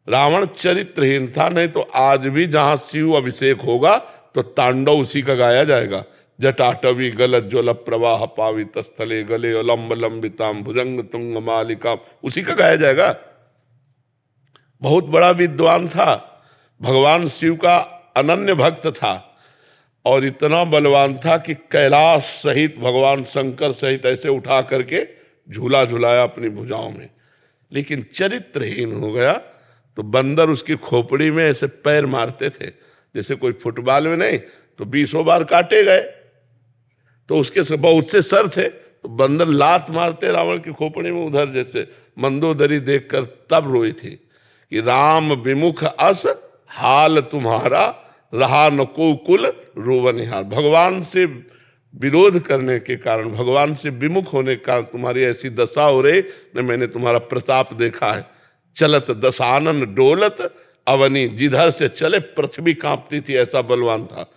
रावण चरित्रहीन था, नहीं तो आज भी जहां शिव अभिषेक होगा तो तांडव उसी का गाया जाएगा। जटाटवी गलत ज्वल प्रवाह पावित स्थले गले अलंब लंबिताम भुजंग तुंग मालिका, उसी का गाया जाएगा। बहुत बड़ा विद्वान था, भगवान शिव का अनन्य भक्त था और इतना बलवान था कि कैलाश सहित भगवान शंकर सहित ऐसे उठा करके झूला झुलाया अपनी भुजाओं में। लेकिन चरित्रहीन हो गया तो बंदर उसकी खोपड़ी में ऐसे पैर मारते थे, जैसे कोई फुटबॉल में नहीं तो 20 बार काटे गए। तो उसके बहुत से सर थे, तो बंदर लात मारते रावण की खोपड़ी में उधर, जैसे मंदोदरी देखकर तब रोई थी कि राम विमुख अस हाल तुम्हारा, रहा न को कुल रोवनिहार। भगवान से विरोध करने के कारण, भगवान से विमुख होने के कारण तुम्हारी ऐसी दशा हो रही न। मैंने तुम्हारा प्रताप देखा है, चलत दशानन डोलत अवनी, जिधर से चले पृथ्वी कांपती थी, ऐसा बलवान था।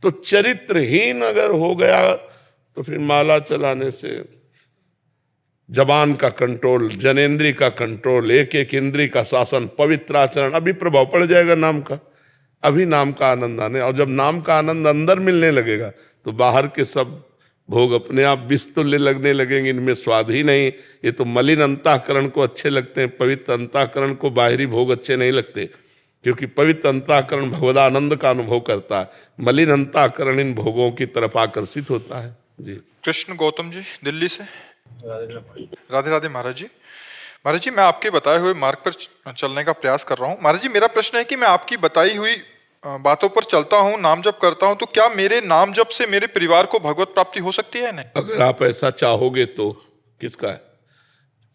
तो चरित्रहीन अगर हो गया तो फिर माला चलाने से जबान का कंट्रोल, जनेन्द्री का कंट्रोल, एक एक इंद्री का शासन, पवित्र आचरण, अभी प्रभाव पड़ जाएगा नाम का। अभी नाम का आनंद आने, और जब नाम का आनंद अंदर मिलने लगेगा तो बाहर के सब भोग अपने आप विस्तुल्य लगने लगेंगे, इनमें स्वाद ही नहीं। ये तो मलिन अंतःकरण को अच्छे लगते हैं, पवित्र अंतःकरण को बाहरी भोग अच्छे नहीं लगते, क्योंकि पवित्र अंतःकरण भगवदानंद का अनुभव करता है, मलिन अंतःकरण इन भोगों की तरफ आकर्षित होता है। जी। कृष्ण गौतम जी दिल्ली से। राधे राधे महाराज जी। महाराज जी, मैं आपके बताए हुए मार्ग पर चलने का प्रयास कर रहा हूँ। महाराज जी, मेरा प्रश्न है कि मैं आपकी बताई हुई बातों पर चलता हूँ, नाम जप करता हूँ, तो क्या मेरे नाम जप से मेरे परिवार को भगवत प्राप्ति हो सकती है? नहीं, अगर आप ऐसा चाहोगे तो किसका है?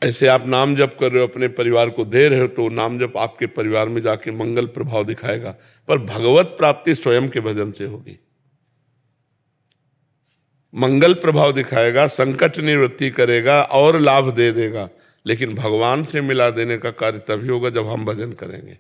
ऐसे आप नाम जप कर रहे हो, अपने परिवार को दे रहे हो, तो नाम जप आपके परिवार में जाके मंगल प्रभाव दिखाएगा, पर भगवत प्राप्ति स्वयं के भजन से होगी। मंगल प्रभाव दिखाएगा, संकट निवृत्ति करेगा और लाभ दे देगा, लेकिन भगवान से मिला देने का कार्य तभी होगा जब हम भजन करेंगे।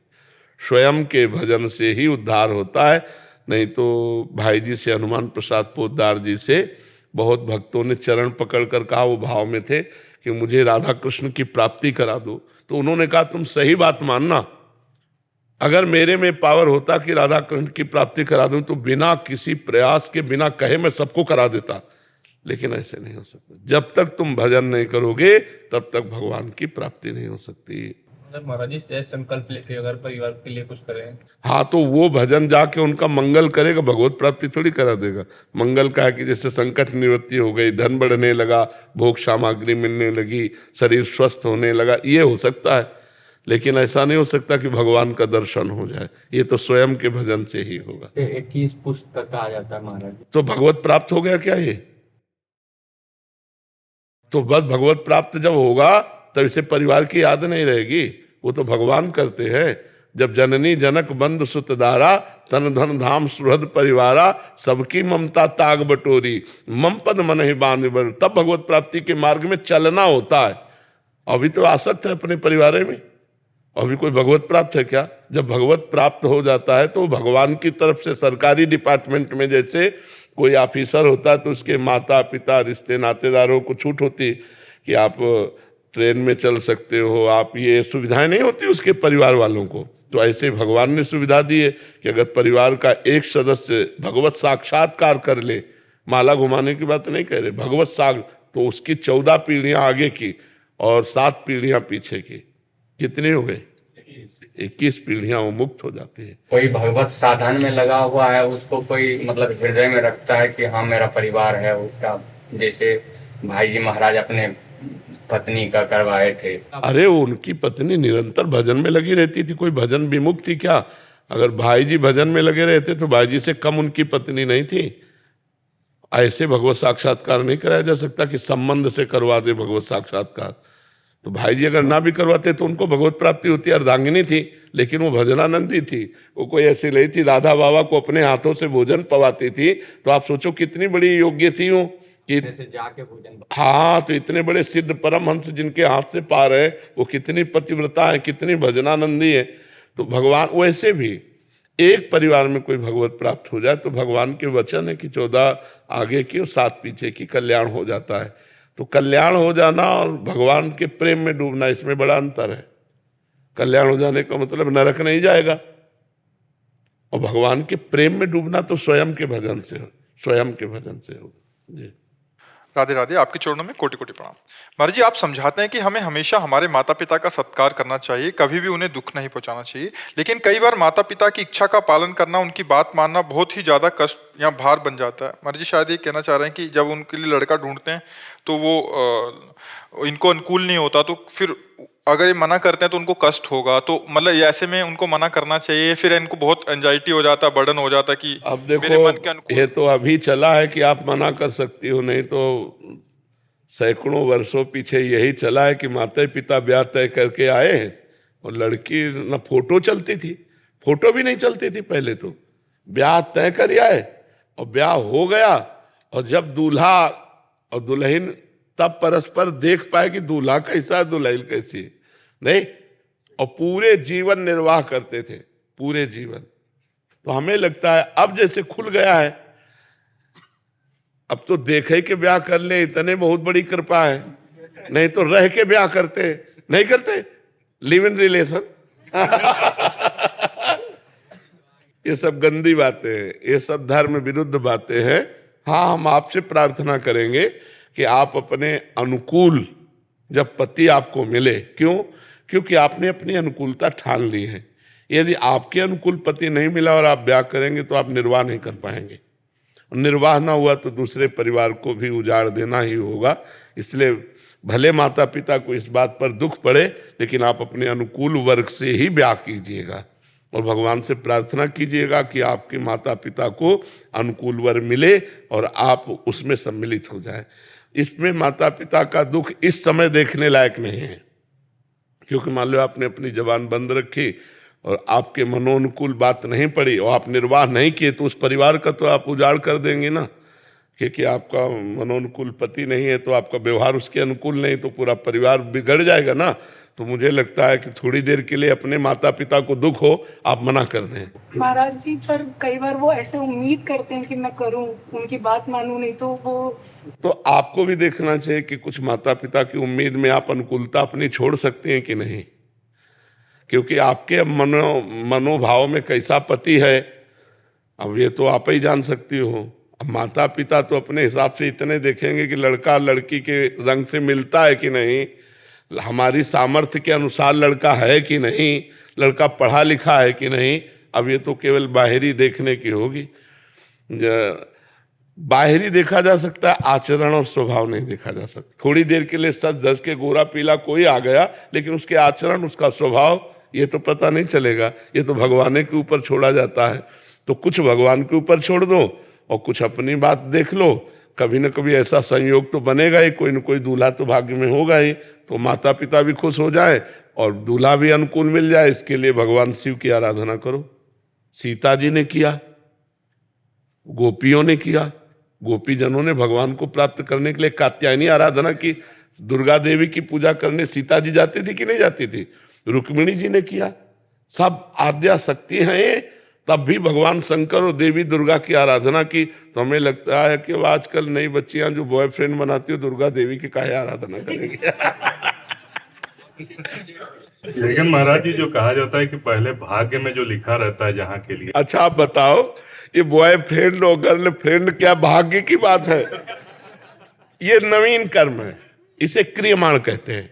स्वयं के भजन से ही उद्धार होता है। नहीं तो भाई जी से, हनुमान प्रसाद पोद्दार जी से बहुत भक्तों ने चरण पकड़ कर कहा, वो भाव में थे कि मुझे राधा कृष्ण की प्राप्ति करा दो, तो उन्होंने कहा तुम सही बात मानना, अगर मेरे में पावर होता कि राधा कृष्ण की प्राप्ति करा दूं तो बिना किसी प्रयास के, बिना कहे मैं सबको करा देता, लेकिन ऐसे नहीं हो सकता। जब तक तुम भजन नहीं करोगे तब तक भगवान की प्राप्ति नहीं हो सकती। महाराज जी से संकल्प लेके अगर परिवार के लिए कुछ करें, हाँ, तो वो भजन जाके उनका मंगल करेगा, भगवत प्राप्ति थोड़ी करा देगा। मंगल का है कि जैसे संकट निवृत्ति हो गई, धन बढ़ने लगा, भोग सामग्री मिलने लगी, शरीर स्वस्थ होने लगा, ये हो सकता है, लेकिन ऐसा नहीं हो सकता कि भगवान का दर्शन हो जाए। ये तो स्वयं के भजन से ही होगा। 21 पुस्तक का आ जाता है महाराज जी। तो भगवत प्राप्त हो गया क्या? ये तो बस भगवत प्राप्त जब होगा तब इसे परिवार की याद नहीं रहेगी, वो तो भगवान करते हैं। जब जननी जनक बंद सुतदारा, तन धन धाम सुहृद परिवारा, सबकी ममता ताग बटोरी, मम पद मन ही बांध बर, तब भगवत प्राप्ति के मार्ग में चलना होता है। अभी तो आसक्त है अपने परिवार में, अभी कोई भगवत प्राप्त है क्या? जब भगवत प्राप्त हो जाता है तो भगवान की तरफ से सरकारी डिपार्टमेंट में जैसे कोई ऑफिसर होता है तो उसके माता पिता रिश्ते नातेदारों को छूट होती कि आप ट्रेन में चल सकते हो, आप ये सुविधाएं नहीं होती उसके परिवार वालों को। तो ऐसे भगवान ने सुविधा दी है कि अगर परिवार का एक सदस्य भगवत साक्षात्कार कर ले, माला घुमाने की बात नहीं कह रहे, भगवत साग, तो उसकी 14 पीढ़ियां आगे की और 7 पीढ़ियां पीछे की, कितनी हो गई? 21 पीढ़ियां वो मुक्त हो जाती है। कोई भगवत साधन में लगा हुआ है, उसको कोई मतलब हृदय में रखता है कि हाँ मेरा परिवार है उसका, जैसे भाई जी महाराज अपने पत्नी का करवाए थे। अरे उनकी पत्नी निरंतर भजन में लगी रहती थी, कोई भजन विमुख थी क्या? अगर भाई जी भजन में लगे रहते तो भाई जी से कम उनकी पत्नी नहीं थी। ऐसे भगवत साक्षात्कार नहीं कराया जा सकता कि संबंध से करवा दे भगवत साक्षात्कार। तो भाई जी अगर ना भी करवाते तो उनको भगवत प्राप्ति होती। अर्धांगिनी थी लेकिन वो भजनानंदी थी, वो कोई ऐसी नहीं थी राधा बाबा को अपने हाथों से भोजन पवाती थी। तो आप सोचो कितनी बड़ी योग्य थी वो कि जाके भोजन, हाँ, तो इतने बड़े सिद्ध परमहंस जिनके हाथ से पा रहे, वो कितनी पतिव्रता है, कितनी भजनानंदी है। तो भगवान वैसे भी एक परिवार में कोई भगवत प्राप्त हो जाए तो भगवान के वचन है कि 14 आगे की और 7 पीछे की कल्याण हो जाता है। तो कल्याण हो जाना और भगवान के प्रेम में डूबना, इसमें बड़ा अंतर है। कल्याण हो जाने का मतलब नरक नहीं जाएगा, और भगवान के प्रेम में डूबना तो स्वयं के भजन से हो, स्वयं के भजन से हो। जी राधे राधे, आपके चरणों में कोटि कोटि प्रणाम। महाराज जी, आप समझाते हैं कि हमें हमेशा हमारे माता पिता का सत्कार करना चाहिए, कभी भी उन्हें दुख नहीं पहुंचाना चाहिए, लेकिन कई बार माता पिता की इच्छा का पालन करना, उनकी बात मानना बहुत ही ज़्यादा कष्ट या भार बन जाता है। महाराज जी शायद ये कहना चाह रहे हैं कि जब उनके लिए लड़का ढूंढते हैं तो वो इनको अनुकूल नहीं होता, तो फिर अगर ये मना करते हैं तो उनको कष्ट होगा, तो मतलब ऐसे में उनको मना करना चाहिए, फिर इनको बहुत एंजाइटी हो जाता है, बर्डन हो जाता है कि अब देखो, मेरे मन के अनुकूल। ये तो अभी चला है कि आप मना कर सकती हो, नहीं तो सैकड़ों वर्षों पीछे यही चला है कि माता पिता ब्याह तय करके आए और लड़की ना फोटो चलती थी, फोटो भी नहीं चलती थी पहले, तो ब्याह तय कर आए और ब्याह हो गया, और जब दूल्हा और दुल्हन तब परस्पर देख पाए कि दूल्हा कैसा है दुल्हन कैसी है, नहीं, और पूरे जीवन निर्वाह करते थे, पूरे जीवन। तो हमें लगता है अब जैसे खुल गया है, अब तो देखे के ब्याह कर ले, इतने बहुत बड़ी कृपा है, नहीं तो रह के ब्याह करते, नहीं करते, लिव इन रिलेशन। ये सब गंदी बातें हैं, ये सब धर्म विरुद्ध बातें हैं। हाँ, हम आपसे प्रार्थना करेंगे कि आप अपने अनुकूल जब पति आपको मिले, क्यों? क्योंकि आपने अपनी अनुकूलता ठान ली है। यदि आपके अनुकूल पति नहीं मिला और आप ब्याह करेंगे तो आप निर्वाह नहीं कर पाएंगे, और निर्वाह ना हुआ तो दूसरे परिवार को भी उजाड़ देना ही होगा। इसलिए भले माता पिता को इस बात पर दुख पड़े, लेकिन आप अपने अनुकूल वर्ग से ही ब्याह कीजिएगा और भगवान से प्रार्थना कीजिएगा कि आपके माता पिता को अनुकूल वर मिले और आप उसमें सम्मिलित हो जाए। इसमें माता पिता का दुख इस समय देखने लायक नहीं है, क्योंकि मान लो आपने अपनी जबान बंद रखी और आपके मनोनुकूल बात नहीं पड़ी और आप निर्वाह नहीं किए, तो उस परिवार का तो आप उजाड़ कर देंगे ना, क्योंकि आपका मनोनुकूल पति नहीं है तो आपका व्यवहार उसके अनुकूल नहीं, तो पूरा परिवार बिगड़ जाएगा ना। तो मुझे लगता है कि थोड़ी देर के लिए अपने माता पिता को दुख हो, आप मना कर दें। महाराज जी, पर कई बार वो ऐसे उम्मीद करते हैं कि मैं करूं, उनकी बात मानूं, नहीं तो वो। तो आपको भी देखना चाहिए कि कुछ माता पिता की उम्मीद में आप अनुकूलता अपनी छोड़ सकते हैं कि नहीं, क्योंकि आपके मनोभाव में कैसा पति है अब ये तो आप ही जान सकती हो। अब माता पिता तो अपने हिसाब से इतने देखेंगे कि लड़का लड़की के रंग से मिलता है कि नहीं, हमारी सामर्थ्य के अनुसार लड़का है कि नहीं, लड़का पढ़ा लिखा है कि नहीं। अब ये तो केवल बाहरी देखने की होगी, बाहरी देखा जा सकता है, आचरण और स्वभाव नहीं देखा जा सकता। थोड़ी देर के लिए सच धज के गोरा पीला कोई आ गया, लेकिन उसके आचरण, उसका स्वभाव ये तो पता नहीं चलेगा, ये तो भगवान के ऊपर छोड़ा जाता है। तो कुछ भगवान के ऊपर छोड़ दो और कुछ अपनी बात देख लो, कभी न कभी ऐसा संयोग तो बनेगा ही, कोई न कोई दूल्हा तो भाग्य में होगा ही, तो माता पिता भी खुश हो जाए और दूल्हा भी अनुकूल मिल जाए। इसके लिए भगवान शिव की आराधना करो। सीता जी ने किया, गोपियों ने किया, गोपी जनों ने भगवान को प्राप्त करने के लिए कात्यायनी आराधना की। दुर्गा देवी की पूजा करने सीता जी जाती थी कि नहीं जाती थी? रुक्मिणी जी ने किया। सब आद्या शक्ति हैं, तब भी भगवान शंकर और देवी दुर्गा की आराधना की। तो हमें लगता है कि आजकल नई बच्चियां जो बॉयफ्रेंड बनाती हो, दुर्गा देवी की काहे आराधना करेगी? लेकिन महाराज जी, जो कहा जाता है कि पहले भाग्य में जो लिखा रहता है जहाँ के लिए। अच्छा, आप बताओ, ये बॉयफ्रेंड और गर्लफ्रेंड क्या भाग्य की बात है? ये नवीन कर्म है, इसे क्रियमाण कहते हैं।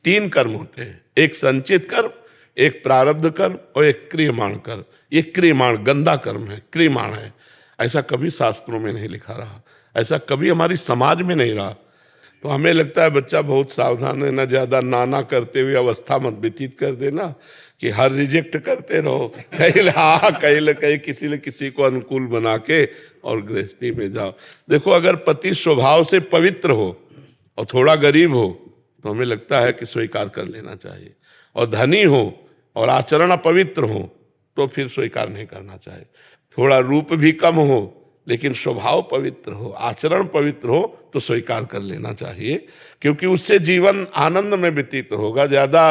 3 कर्म होते हैं, एक संचित कर्म, एक प्रारब्ध कर्म और एक क्रियमाण कर्म। ये क्रियमाण गंदा कर्म है, क्रियमाण है। ऐसा कभी शास्त्रों में नहीं लिखा रहा, ऐसा कभी हमारी समाज में नहीं रहा। तो हमें लगता है बच्चा बहुत सावधान है, ना ज्यादा नाना करते हुए अवस्था मत व्यतीत कर देना कि हर रिजेक्ट करते रहो। कहीं किसी न किसी को अनुकूल बना के और गृहस्थी में जाओ। देखो, अगर पति स्वभाव से पवित्र हो और थोड़ा गरीब हो तो हमें लगता है कि स्वीकार कर लेना चाहिए, और धनी हो और आचरण अपवित्र हो तो फिर स्वीकार नहीं करना चाहिए। थोड़ा रूप भी कम हो लेकिन स्वभाव पवित्र हो, आचरण पवित्र हो तो स्वीकार कर लेना चाहिए, क्योंकि उससे जीवन आनंद में व्यतीत होगा। ज़्यादा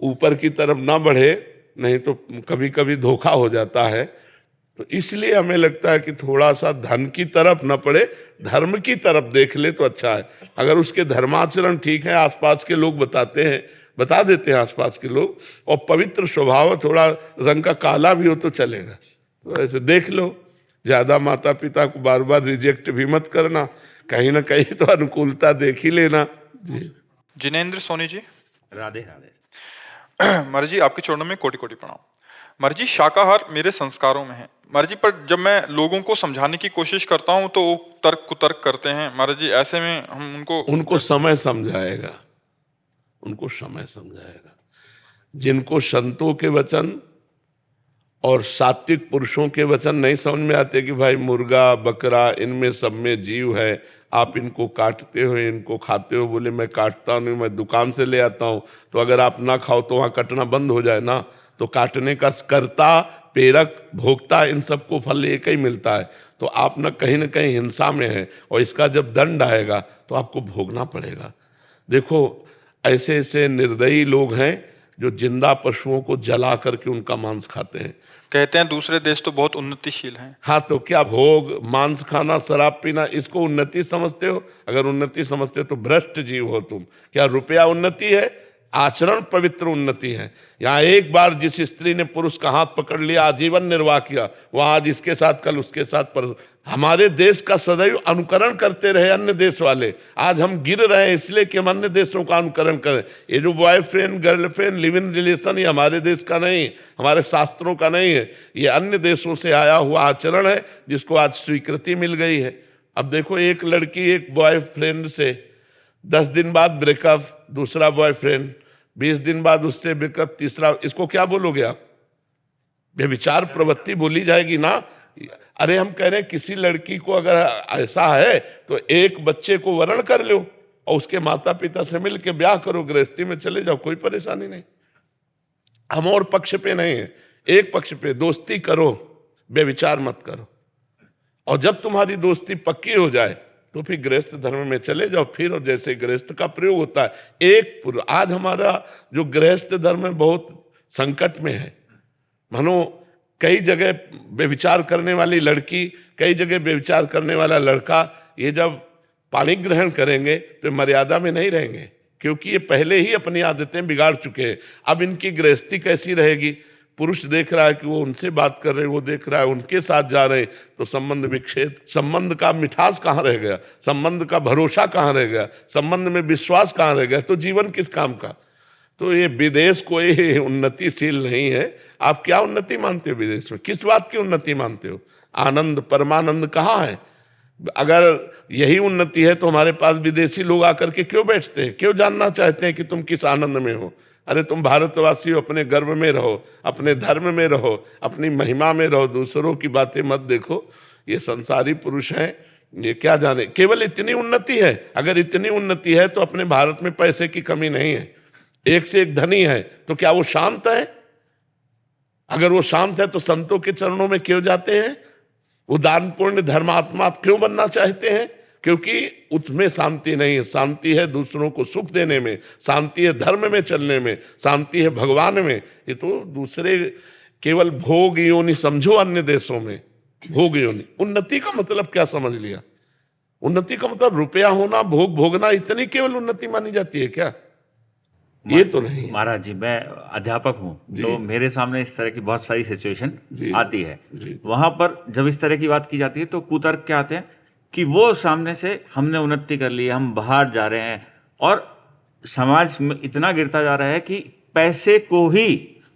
ऊपर की तरफ ना बढ़े नहीं तो कभी कभी धोखा हो जाता है। तो इसलिए हमें लगता है कि थोड़ा सा धन की तरफ न पड़े, धर्म की तरफ देख ले तो अच्छा है। अगर उसके धर्माचरण ठीक है, आसपास के लोग बता देते हैं आसपास के लोग, और पवित्र स्वभाव, थोड़ा रंग का काला भी हो तो चलेगा, तो ऐसे देख लो। ज्यादा माता पिता को बार बार रिजेक्ट भी मत करना, कहीं ना कहीं तो अनुकूलता देख ही लेना जी। जिनेंद्र सोनी जी। राधे राधे। महाराज जी, आपके चरणों में कोटि कोटि प्रणाम। महाराज जी, शाकाहार मेरे संस्कारों में है महाराज जी, पर जब मैं लोगों को समझाने की कोशिश करता हूं तो वो तर्क कुतर्क करते हैं महाराज जी। ऐसे में हम उनको समय समझाएगा, उनको समय समझाएगा। जिनको संतों के वचन और सात्विक पुरुषों के वचन नहीं समझ में आते कि भाई मुर्गा बकरा इनमें सब में जीव है, आप इनको काटते हो, इनको खाते हो, बोले मैं काटता नहीं, मैं दुकान से ले आता हूँ। तो अगर आप ना खाओ तो वहाँ कटना बंद हो जाए ना, तो काटने का कर्ता पेरक भोक्ता इन सबको फल एक ही मिलता है। तो आप न कहीं हिंसा में है, और इसका जब दंड आएगा तो आपको भोगना पड़ेगा। देखो ऐसे ऐसे निर्दयी लोग हैं जो जिंदा पशुओं को जला करके उनका मांस खाते हैं। कहते हैं दूसरे देश तो बहुत उन्नतिशील हैं। हाँ, तो क्या भोग, मांस खाना, शराब पीना, इसको उन्नति समझते हो? अगर उन्नति समझते हो तो भ्रष्ट जीव हो तुम। क्या रुपया उन्नति है? आचरण पवित्र उन्नति है। यहाँ एक बार जिस स्त्री ने पुरुष का हाथ पकड़ लिया, आजीवन निर्वाह किया, वह आज इसके साथ कल उसके साथ। पर हमारे देश का सदैव अनुकरण करते रहे अन्य देश वाले। आज हम गिर रहे हैं इसलिए कि हम अन्य देशों का अनुकरण करें। ये जो boyfriend girlfriend live in relation, ये हमारे देश का नहीं, हमारे शास्त्रों का नहीं है, ये अन्य देशों से आया हुआ आचरण है जिसको आज स्वीकृति मिल गई है। अब देखो, एक लड़की एक बॉयफ्रेंड से 10 दिन बाद ब्रेकअप, दूसरा बॉयफ्रेंड, 20 दिन बाद उससे ब्रेकअप, तीसरा, इसको क्या बोलोगे आप? व्यभिचार प्रवृत्ति बोली जाएगी ना। अरे हम कह रहे हैं किसी लड़की को अगर ऐसा है तो एक बच्चे को वरण कर लो और उसके माता पिता से मिल के ब्याह करो, गृहस्थी में चले जाओ, कोई परेशानी नहीं। हम और पक्ष पे नहीं है, एक पक्ष पे दोस्ती करो, व्यभिचार मत करो। और जब तुम्हारी दोस्ती पक्की हो जाए तो फिर गृहस्थ धर्म में चले जाओ। फिर और जैसे गृहस्थ का प्रयोग होता है, आज हमारा जो गृहस्थ धर्म है बहुत संकट में है। मानो कई जगह व्यभिचार करने वाली लड़की, कई जगह व्यभिचार करने वाला लड़का, ये जब पाणी ग्रहण करेंगे तो मर्यादा में नहीं रहेंगे, क्योंकि ये पहले ही अपनी आदतें बिगाड़ चुके हैं। अब इनकी गृहस्थी कैसी रहेगी? पुरुष देख रहा है कि वो उनसे बात कर रहे, वो देख रहा है उनके साथ जा रहे, तो संबंध विच्छेद, संबंध का मिठास कहाँ रह गया, संबंध का भरोसा कहाँ रह गया, संबंध में विश्वास कहाँ रह गया, तो जीवन किस काम का? तो ये विदेश कोई उन्नतिशील नहीं है। आप क्या उन्नति मानते हो विदेश में? किस बात की उन्नति मानते हो? आनंद परमानंद कहाँ है? अगर यही उन्नति है तो हमारे पास विदेशी लोग आकर के क्यों बैठते हैं, क्यों जानना चाहते हैं कि तुम किस आनंद में हो? अरे तुम भारतवासी हो, अपने गर्व में रहो, अपने धर्म में रहो, अपनी महिमा में रहो, दूसरों की बातें मत देखो। ये संसारी पुरुष हैं, ये क्या जाने। केवल इतनी उन्नति है, अगर इतनी उन्नति है तो अपने भारत में पैसे की कमी नहीं है, एक से एक धनी है, तो क्या वो शांत है? अगर वो शांत है तो संतों के चरणों में क्यों जाते हैं? वो दान पुण्य धर्मात्मा आप क्यों बनना चाहते हैं? क्योंकि उसमें शांति नहीं है। शांति है दूसरों को सुख देने में, शांति है धर्म में चलने में, शांति है भगवान में। ये तो दूसरे केवल भोग योनि समझो। अन्य देशों में भोग योनि, उन्नति का मतलब क्या समझ लिया? उन्नति का मतलब रुपया होना, भोग भोगना, इतनी केवल उन्नति मानी जाती है क्या? ये तो नहीं। महाराज जी, मैं अध्यापक हूँ, तो मेरे सामने इस तरह की बहुत सारी सिचुएशन आती है। वहां पर जब इस तरह की बात की जाती है तो कुतर्क क्या आते हैं कि वो सामने से हमने उन्नति कर ली, हम बाहर जा रहे हैं, और समाज में इतना गिरता जा रहा है कि पैसे को ही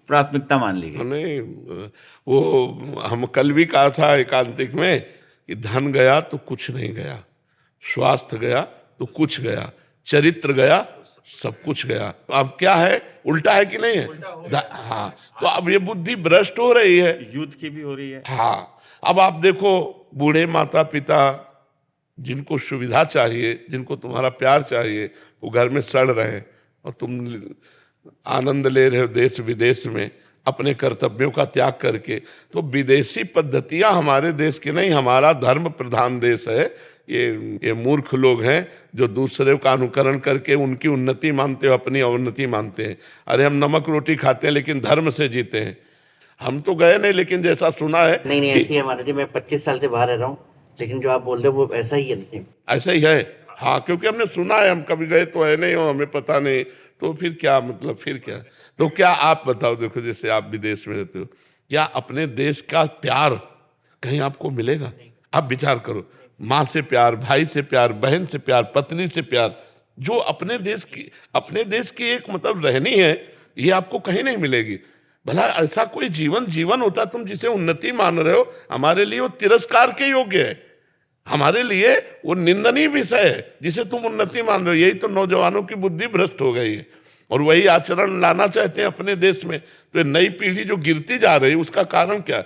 प्राथमिकता मान ली गई। नहीं, वो हम कल भी कहा था एकांतिक में कि धन गया तो कुछ नहीं गया, स्वास्थ्य गया तो कुछ गया, चरित्र गया सब कुछ गया। अब क्या है, उल्टा है कि नहीं है? हाँ, तो अब ये बुद्धि भ्रष्ट हो रही है, यूथ की भी हो रही है। हाँ, अब आप देखो बूढ़े माता पिता जिनको सुविधा चाहिए, जिनको तुम्हारा प्यार चाहिए, वो घर में सड़ रहे हैं और तुम आनंद ले रहे हो देश विदेश में। अपने कर्तव्यों का त्याग करके। तो विदेशी पद्धतियां हमारे देश की नहीं, हमारा धर्म प्रधान देश है। ये मूर्ख लोग हैं जो दूसरे का अनुकरण करके उनकी उन्नति मानते हो, अपनी अवनति मानते हैं। अरे हम नमक रोटी खाते हैं लेकिन धर्म से जीते हैं। हम तो गए नहीं, लेकिन जैसा सुना है नहीं ऐसी है महाराज जी। मैं 25 साल से बाहर रह रहा हूँ, लेकिन जो आप बोल रहे हो वो ऐसा ही है। नहीं ऐसा ही है, हाँ, क्योंकि हमने सुना है, हम कभी गए तो है नहीं और हमें पता नहीं। तो फिर क्या मतलब, फिर क्या? तो क्या आप बताओ, देखो जैसे आप विदेश में रहते हो, क्या अपने देश का प्यार कहीं आपको मिलेगा? आप विचार करो, माँ से प्यार, भाई से प्यार, बहन से प्यार, पत्नी से प्यार, जो अपने देश की एक मतलब रहनी है, ये आपको कहीं नहीं मिलेगी। भला ऐसा कोई जीवन होता तुम जिसे उन्नति मान रहे हो, हमारे लिए वो तिरस्कार के योग्य है, हमारे लिए वो निंदनीय विषय है जिसे तुम उन्नति मान रहे हो। यही तो नौजवानों की बुद्धि भ्रष्ट हो गई है और वही आचरण लाना चाहते हैं अपने देश में। तो नई पीढ़ी जो गिरती जा रही है, उसका कारण क्या?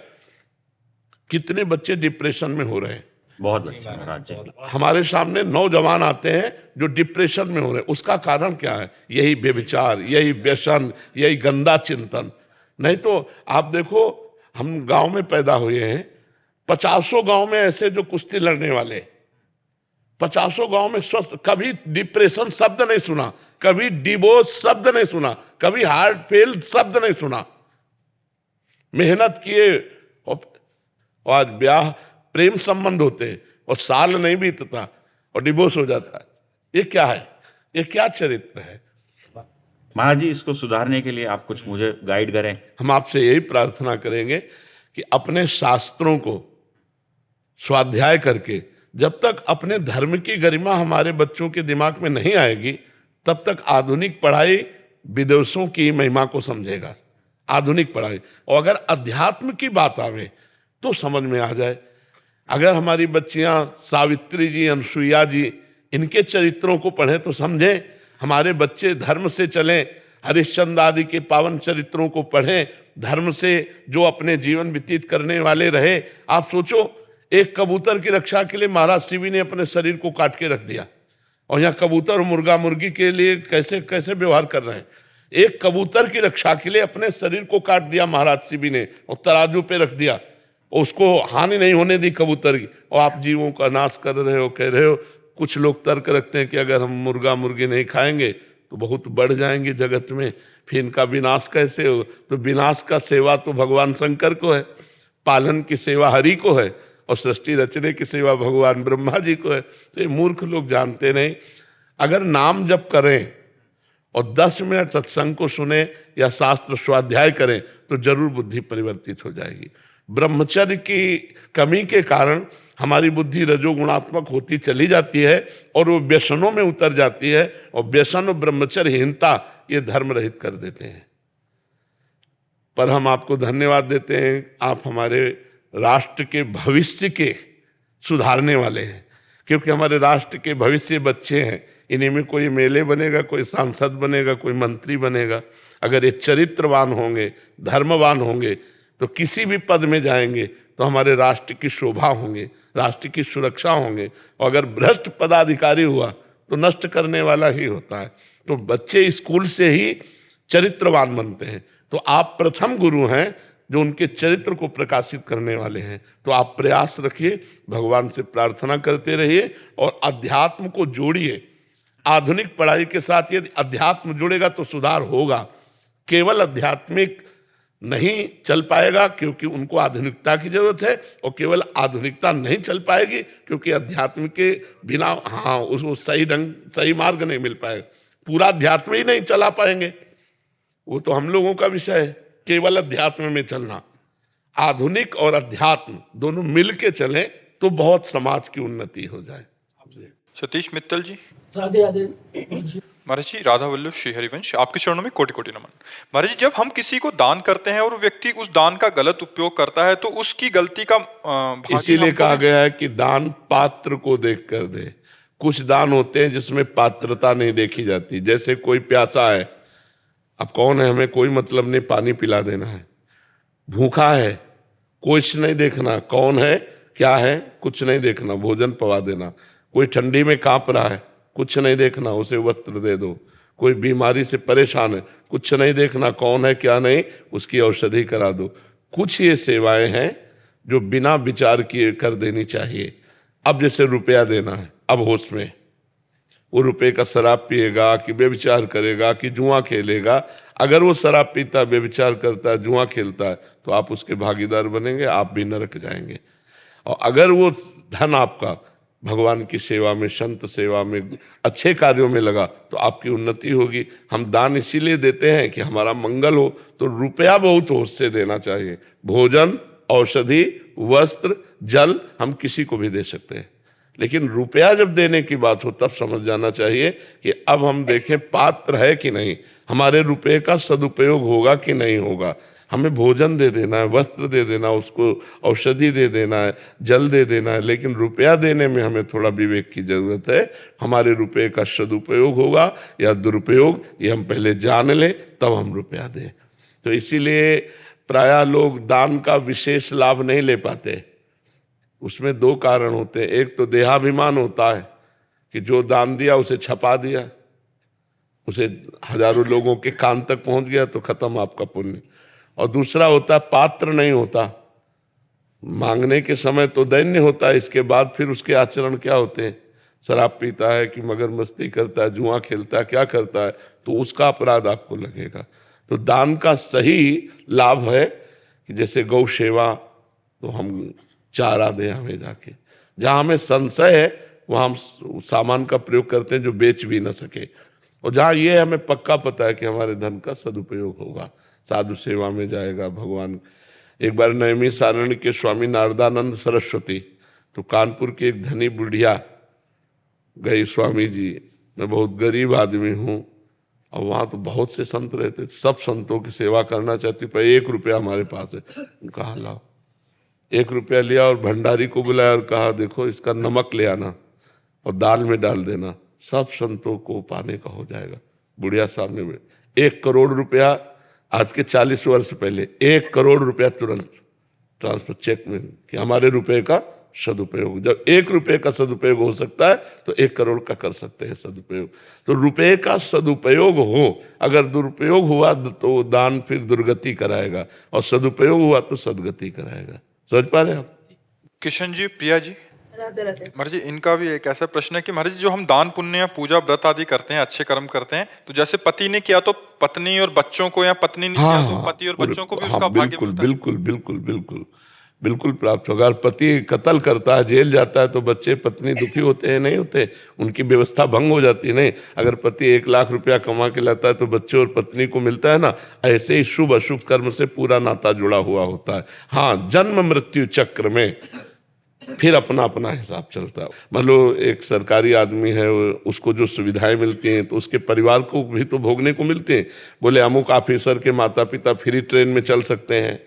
कितने बच्चे डिप्रेशन में हो रहे हैं, बहुत बच्चे महाराज जी। हमारे सामने नौजवान आते हैं जो डिप्रेशन में हो रहे हैं। उसका कारण क्या है? यही व्यभिचार, यही व्यसन, यही गंदा चिंतन। नहीं तो आप देखो, हम गांव में पैदा हुए हैं, 50 गांव में ऐसे जो कुश्ती लड़ने वाले, 50 गांव में स्वस्थ, कभी डिप्रेशन शब्द नहीं सुना, कभी डिवोर्स शब्द नहीं सुना, कभी हार्ट फेल शब्द नहीं सुना। मेहनत किए और आज ब्याह प्रेम संबंध होते हैं और साल नहीं बीतता और डिवोर्स हो जाता है। ये क्या है? ये क्या चरित्र है? महाराज जी, इसको सुधारने के लिए आप कुछ मुझे गाइड करें। हम आपसे यही प्रार्थना करेंगे कि अपने शास्त्रों को स्वाध्याय करके, जब तक अपने धर्म की गरिमा हमारे बच्चों के दिमाग में नहीं आएगी, तब तक आधुनिक पढ़ाई विदेशों की महिमा को समझेगा। आधुनिक पढ़ाई, और अगर अध्यात्म की बात आवे तो समझ में आ जाए। अगर हमारी बच्चियां सावित्री जी, अनसुईया जी, इनके चरित्रों को पढ़ें तो समझें। हमारे बच्चे धर्म से चलें, हरिश्चंद्र आदि के पावन चरित्रों को पढ़ें, धर्म से जो अपने जीवन व्यतीत करने वाले रहे। आप सोचो, एक कबूतर की रक्षा के लिए महाराज शिवी ने अपने शरीर को काट के रख दिया, और यहाँ कबूतर और मुर्गा मुर्गी के लिए कैसे कैसे व्यवहार कर रहे हैं। एक कबूतर की रक्षा के लिए अपने शरीर को काट दिया महाराज शिवी ने और तराजू पे रख दिया, उसको हानि नहीं होने दी कबूतर की, और आप जीवों का नाश कर रहे हो, कह रहे हो। कुछ लोग तर्क रखते हैं कि अगर हम मुर्गा मुर्गी नहीं खाएंगे तो बहुत बढ़ जाएंगे जगत में, फिर इनका विनाश कैसे हो? तो विनाश का सेवा तो भगवान शंकर को है, पालन की सेवा हरि को है, और सृष्टि रचने की सेवा भगवान ब्रह्मा जी को है। तो ये मूर्ख लोग जानते नहीं। अगर नाम जप करें और 10 मिनट सत्संग को सुने या शास्त्र स्वाध्याय करें तो जरूर बुद्धि परिवर्तित हो जाएगी। ब्रह्मचर्य की कमी के कारण हमारी बुद्धि रजोगुणात्मक होती चली जाती है और वो व्यसनों में उतर जाती है, और व्यसन और ब्रह्मचर्यहीनता ये धर्म रहित कर देते हैं। पर हम आपको धन्यवाद देते हैं, आप हमारे राष्ट्र के भविष्य के सुधारने वाले हैं, क्योंकि हमारे राष्ट्र के भविष्य बच्चे हैं। इन्हीं में कोई मेले बनेगा, कोई सांसद बनेगा, कोई मंत्री बनेगा। अगर ये चरित्रवान होंगे, धर्मवान होंगे, तो किसी भी पद में जाएंगे तो हमारे राष्ट्र की शोभा होंगे, राष्ट्र की सुरक्षा होंगे। और अगर भ्रष्ट पदाधिकारी हुआ तो नष्ट करने वाला ही होता है। तो बच्चे स्कूल से ही चरित्रवान बनते हैं। तो आप प्रथम गुरु हैं जो उनके चरित्र को प्रकाशित करने वाले हैं। तो आप प्रयास रखिए, भगवान से प्रार्थना करते रहिए और अध्यात्म को जोड़िए। आधुनिक पढ़ाई के साथ यदि अध्यात्म जुड़ेगा तो सुधार होगा। केवल आध्यात्मिक नहीं चल पाएगा क्योंकि उनको आधुनिकता की जरूरत है, और केवल आधुनिकता नहीं चल पाएगी क्योंकि अध्यात्म के बिना उसको सही मार्ग नहीं मिल पाएगा। पूरा अध्यात्म ही नहीं चला पाएंगे, वो तो हम लोगों का विषय है केवल अध्यात्म में चलना। आधुनिक और अध्यात्म दोनों मिल के चलें तो बहुत समाज की उन्नति हो जाए। सतीश मित्तल जी। राधे राधे महाराज जी, राधा वल्लभ श्री हरिवंश, आपके चरणों में कोटि कोटि नमन। महाराज जी, जब हम किसी को दान करते हैं और व्यक्ति उस दान का गलत उपयोग करता है तो उसकी गलती का इसीलिए कहा गया है कि दान पात्र को देख कर दे। कुछ दान होते हैं जिसमें पात्रता नहीं देखी जाती। जैसे कोई प्यासा है, अब कौन है, हमें कोई मतलब नहीं, पानी पिला देना है। भूखा है, कुछ नहीं देखना कौन है क्या है, कुछ नहीं देखना, भोजन पवा देना। कोई ठंडी में कांप रहा है, कुछ नहीं देखना, उसे वस्त्र दे दो। कोई बीमारी से परेशान है, कुछ नहीं देखना कौन है क्या नहीं, उसकी औषधि करा दो। कुछ ये सेवाएं हैं जो बिना विचार किए कर देनी चाहिए। अब जैसे रुपया देना है, अब होश में, वो रुपये का शराब पिएगा कि व्यभिचार करेगा कि जुआ खेलेगा, अगर वो शराब पीता, व्यभिचार करता है, जुआ खेलता है, तो आप उसके भागीदार बनेंगे, आप भी नरक जाएंगे। और अगर वो धन आपका भगवान की सेवा में, संत सेवा में, अच्छे कार्यों में लगा, तो आपकी उन्नति होगी। हम दान इसीलिए देते हैं कि हमारा मंगल हो, तो रुपया बहुत होश से देना चाहिए। भोजन, औषधि, वस्त्र, जल हम किसी को भी दे सकते हैं, लेकिन रुपया जब देने की बात हो तब समझ जाना चाहिए कि अब हम देखें पात्र है कि नहीं, हमारे रुपये का सदुपयोग होगा कि नहीं होगा। हमें भोजन दे देना है, वस्त्र दे देना, उसको औषधि दे देना है, जल दे देना है, लेकिन रुपया देने में हमें थोड़ा विवेक की जरूरत है। हमारे रुपये का सदुपयोग होगा या दुरुपयोग, ये हम पहले जान लें, तब हम रुपया दें। तो इसीलिए प्रायः लोग दान का विशेष लाभ नहीं ले पाते। उसमें दो कारण होते हैं। एक तो देहाभिमान होता है कि जो दान दिया उसे छपा दिया, उसे हजारों लोगों के कान तक पहुंच गया तो खत्म आपका पुण्य। और दूसरा होता है पात्र नहीं होता, मांगने के समय तो दैन्य होता है, इसके बाद फिर उसके आचरण क्या होते हैं, शराब पीता है कि मगर मस्ती करता है, जुआ खेलता है, क्या करता है, तो उसका अपराध आपको लगेगा। तो दान का सही लाभ है कि जैसे गौ सेवा, तो हम चारा दें हमें जाके, जहाँ हमें संशय है वहाँ हम सामान का प्रयोग करते हैं जो बेच भी न सके, और जहाँ ये हमें पक्का पता है कि हमारे धन का सदुपयोग होगा, साधु सेवा में जाएगा भगवान। एक बार नैमी सारण्य के स्वामी नारदानंद सरस्वती, तो कानपुर की एक धनी बुढ़िया गई, स्वामी जी मैं बहुत गरीब आदमी हूँ, और वहाँ तो बहुत से संत रहते, सब संतों की सेवा करना चाहती, पर 1 रुपया हमारे पास है। कहा लाओ, 1 रुपया लिया और भंडारी को बुलाया और कहा देखो इसका नमक ले आना और दाल में डाल देना, सब संतों को पाने का हो जाएगा। बुढ़िया सामने में 1 करोड़ रुपया, आज के 40 वर्ष पहले 1 करोड़ रुपया तुरंत ट्रांसफर चेक में, कि हमारे रुपए का सदुपयोग। जब 1 रुपये का सदुपयोग हो सकता है तो 1 करोड़ का कर सकते हैं सदुपयोग। तो रुपये का सदुपयोग हो, अगर दुरुपयोग हुआ तो दान फिर दुर्गति कराएगा, और सदुपयोग हुआ तो सदगति कराएगा। समझ पा रहे हैं आप? किशन जी, प्रिया जी, महाराज जी, इनका भी एक ऐसा प्रश्न है कि महाराज जी जो हम दान पुण्य या पूजा व्रत आदि करते हैं, अच्छे कर्म करते हैं, तो जैसे पति ने किया तो पत्नी और बच्चों को, या पत्नी ने किया तो पति और बच्चों को भी उसका भाग्य मिलता है? बिल्कुल बिल्कुल बिल्कुल बिल्कुल प्राप्त होगा। अगर पति कत्ल करता है, जेल जाता है, तो बच्चे पत्नी दुखी होते हैं? नहीं होते, उनकी व्यवस्था भंग हो जाती है। नहीं, अगर पति 1 लाख रुपया कमा के लाता है तो बच्चे और पत्नी को मिलता है ना। ऐसे ही शुभ अशुभ कर्म से पूरा नाता जुड़ा हुआ होता है। हाँ, जन्म मृत्यु चक्र में फिर अपना अपना हिसाब चलता है। मान लो एक सरकारी आदमी है, उसको जो सुविधाएं मिलती हैं तो उसके परिवार को भी तो भोगने को मिलते हैं। बोले अमुक ऑफिसर के माता पिता फ्री ट्रेन में चल सकते हैं,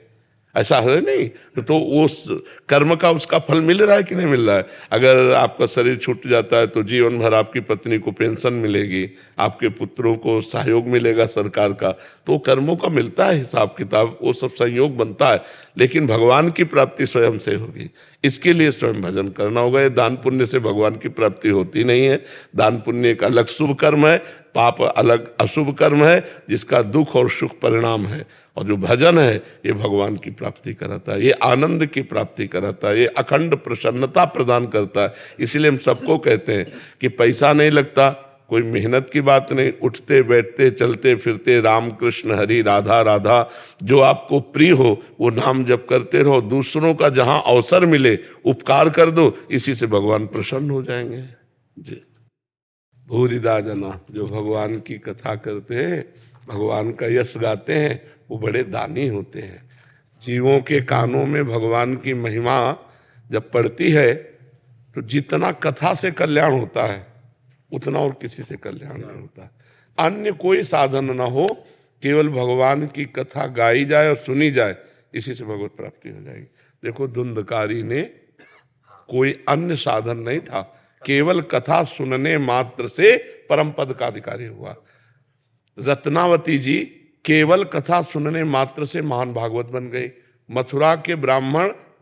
ऐसा है नहीं, तो उस कर्म का उसका फल मिल रहा है कि नहीं मिल रहा है? अगर आपका शरीर छूट जाता है तो जीवन भर आपकी पत्नी को पेंशन मिलेगी, आपके पुत्रों को सहयोग मिलेगा सरकार का, तो कर्मों का मिलता है हिसाब किताब, वो सब संयोग बनता है। लेकिन भगवान की प्राप्ति स्वयं से होगी, इसके लिए स्वयं भजन करना होगा। ये दान पुण्य से भगवान की प्राप्ति होती नहीं है। दान पुण्य एक अलग शुभ कर्म है, पाप अलग अशुभ कर्म है, जिसका दुख और सुख परिणाम है। और जो भजन है ये भगवान की प्राप्ति कराता है, ये आनंद की प्राप्ति कराता है, ये अखंड प्रसन्नता प्रदान करता है। इसीलिए हम सबको कहते हैं कि पैसा नहीं लगता, कोई मेहनत की बात नहीं, उठते बैठते चलते फिरते राम कृष्ण हरि राधा राधा, जो आपको प्रिय हो वो नाम जप करते रहो। दूसरों का जहाँ अवसर मिले उपकार कर दो, इसी से भगवान प्रसन्न हो जाएंगे। जी, भूरिदा जना जो भगवान की कथा करते हैं, भगवान का यश गाते हैं, वो बड़े दानी होते हैं। जीवों के कानों में भगवान की महिमा जब पड़ती है तो जितना कथा से कल्याण होता है उतना और किसी से कल्याण नहीं होता। अन्य कोई साधन ना हो, केवल भगवान की कथा गाई जाए और सुनी जाए, इसी से भगवत प्राप्ति हो जाएगी। देखो धुंधकारी ने कोई अन्य साधन नहीं था, केवल कथा सुनने मात्र से परम पद का अधिकारी हुआ। रत्नावती जी केवल कथा सुनने मात्र से महान भागवत बन गई। मथुरा के ब्राह्मण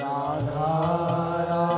राधा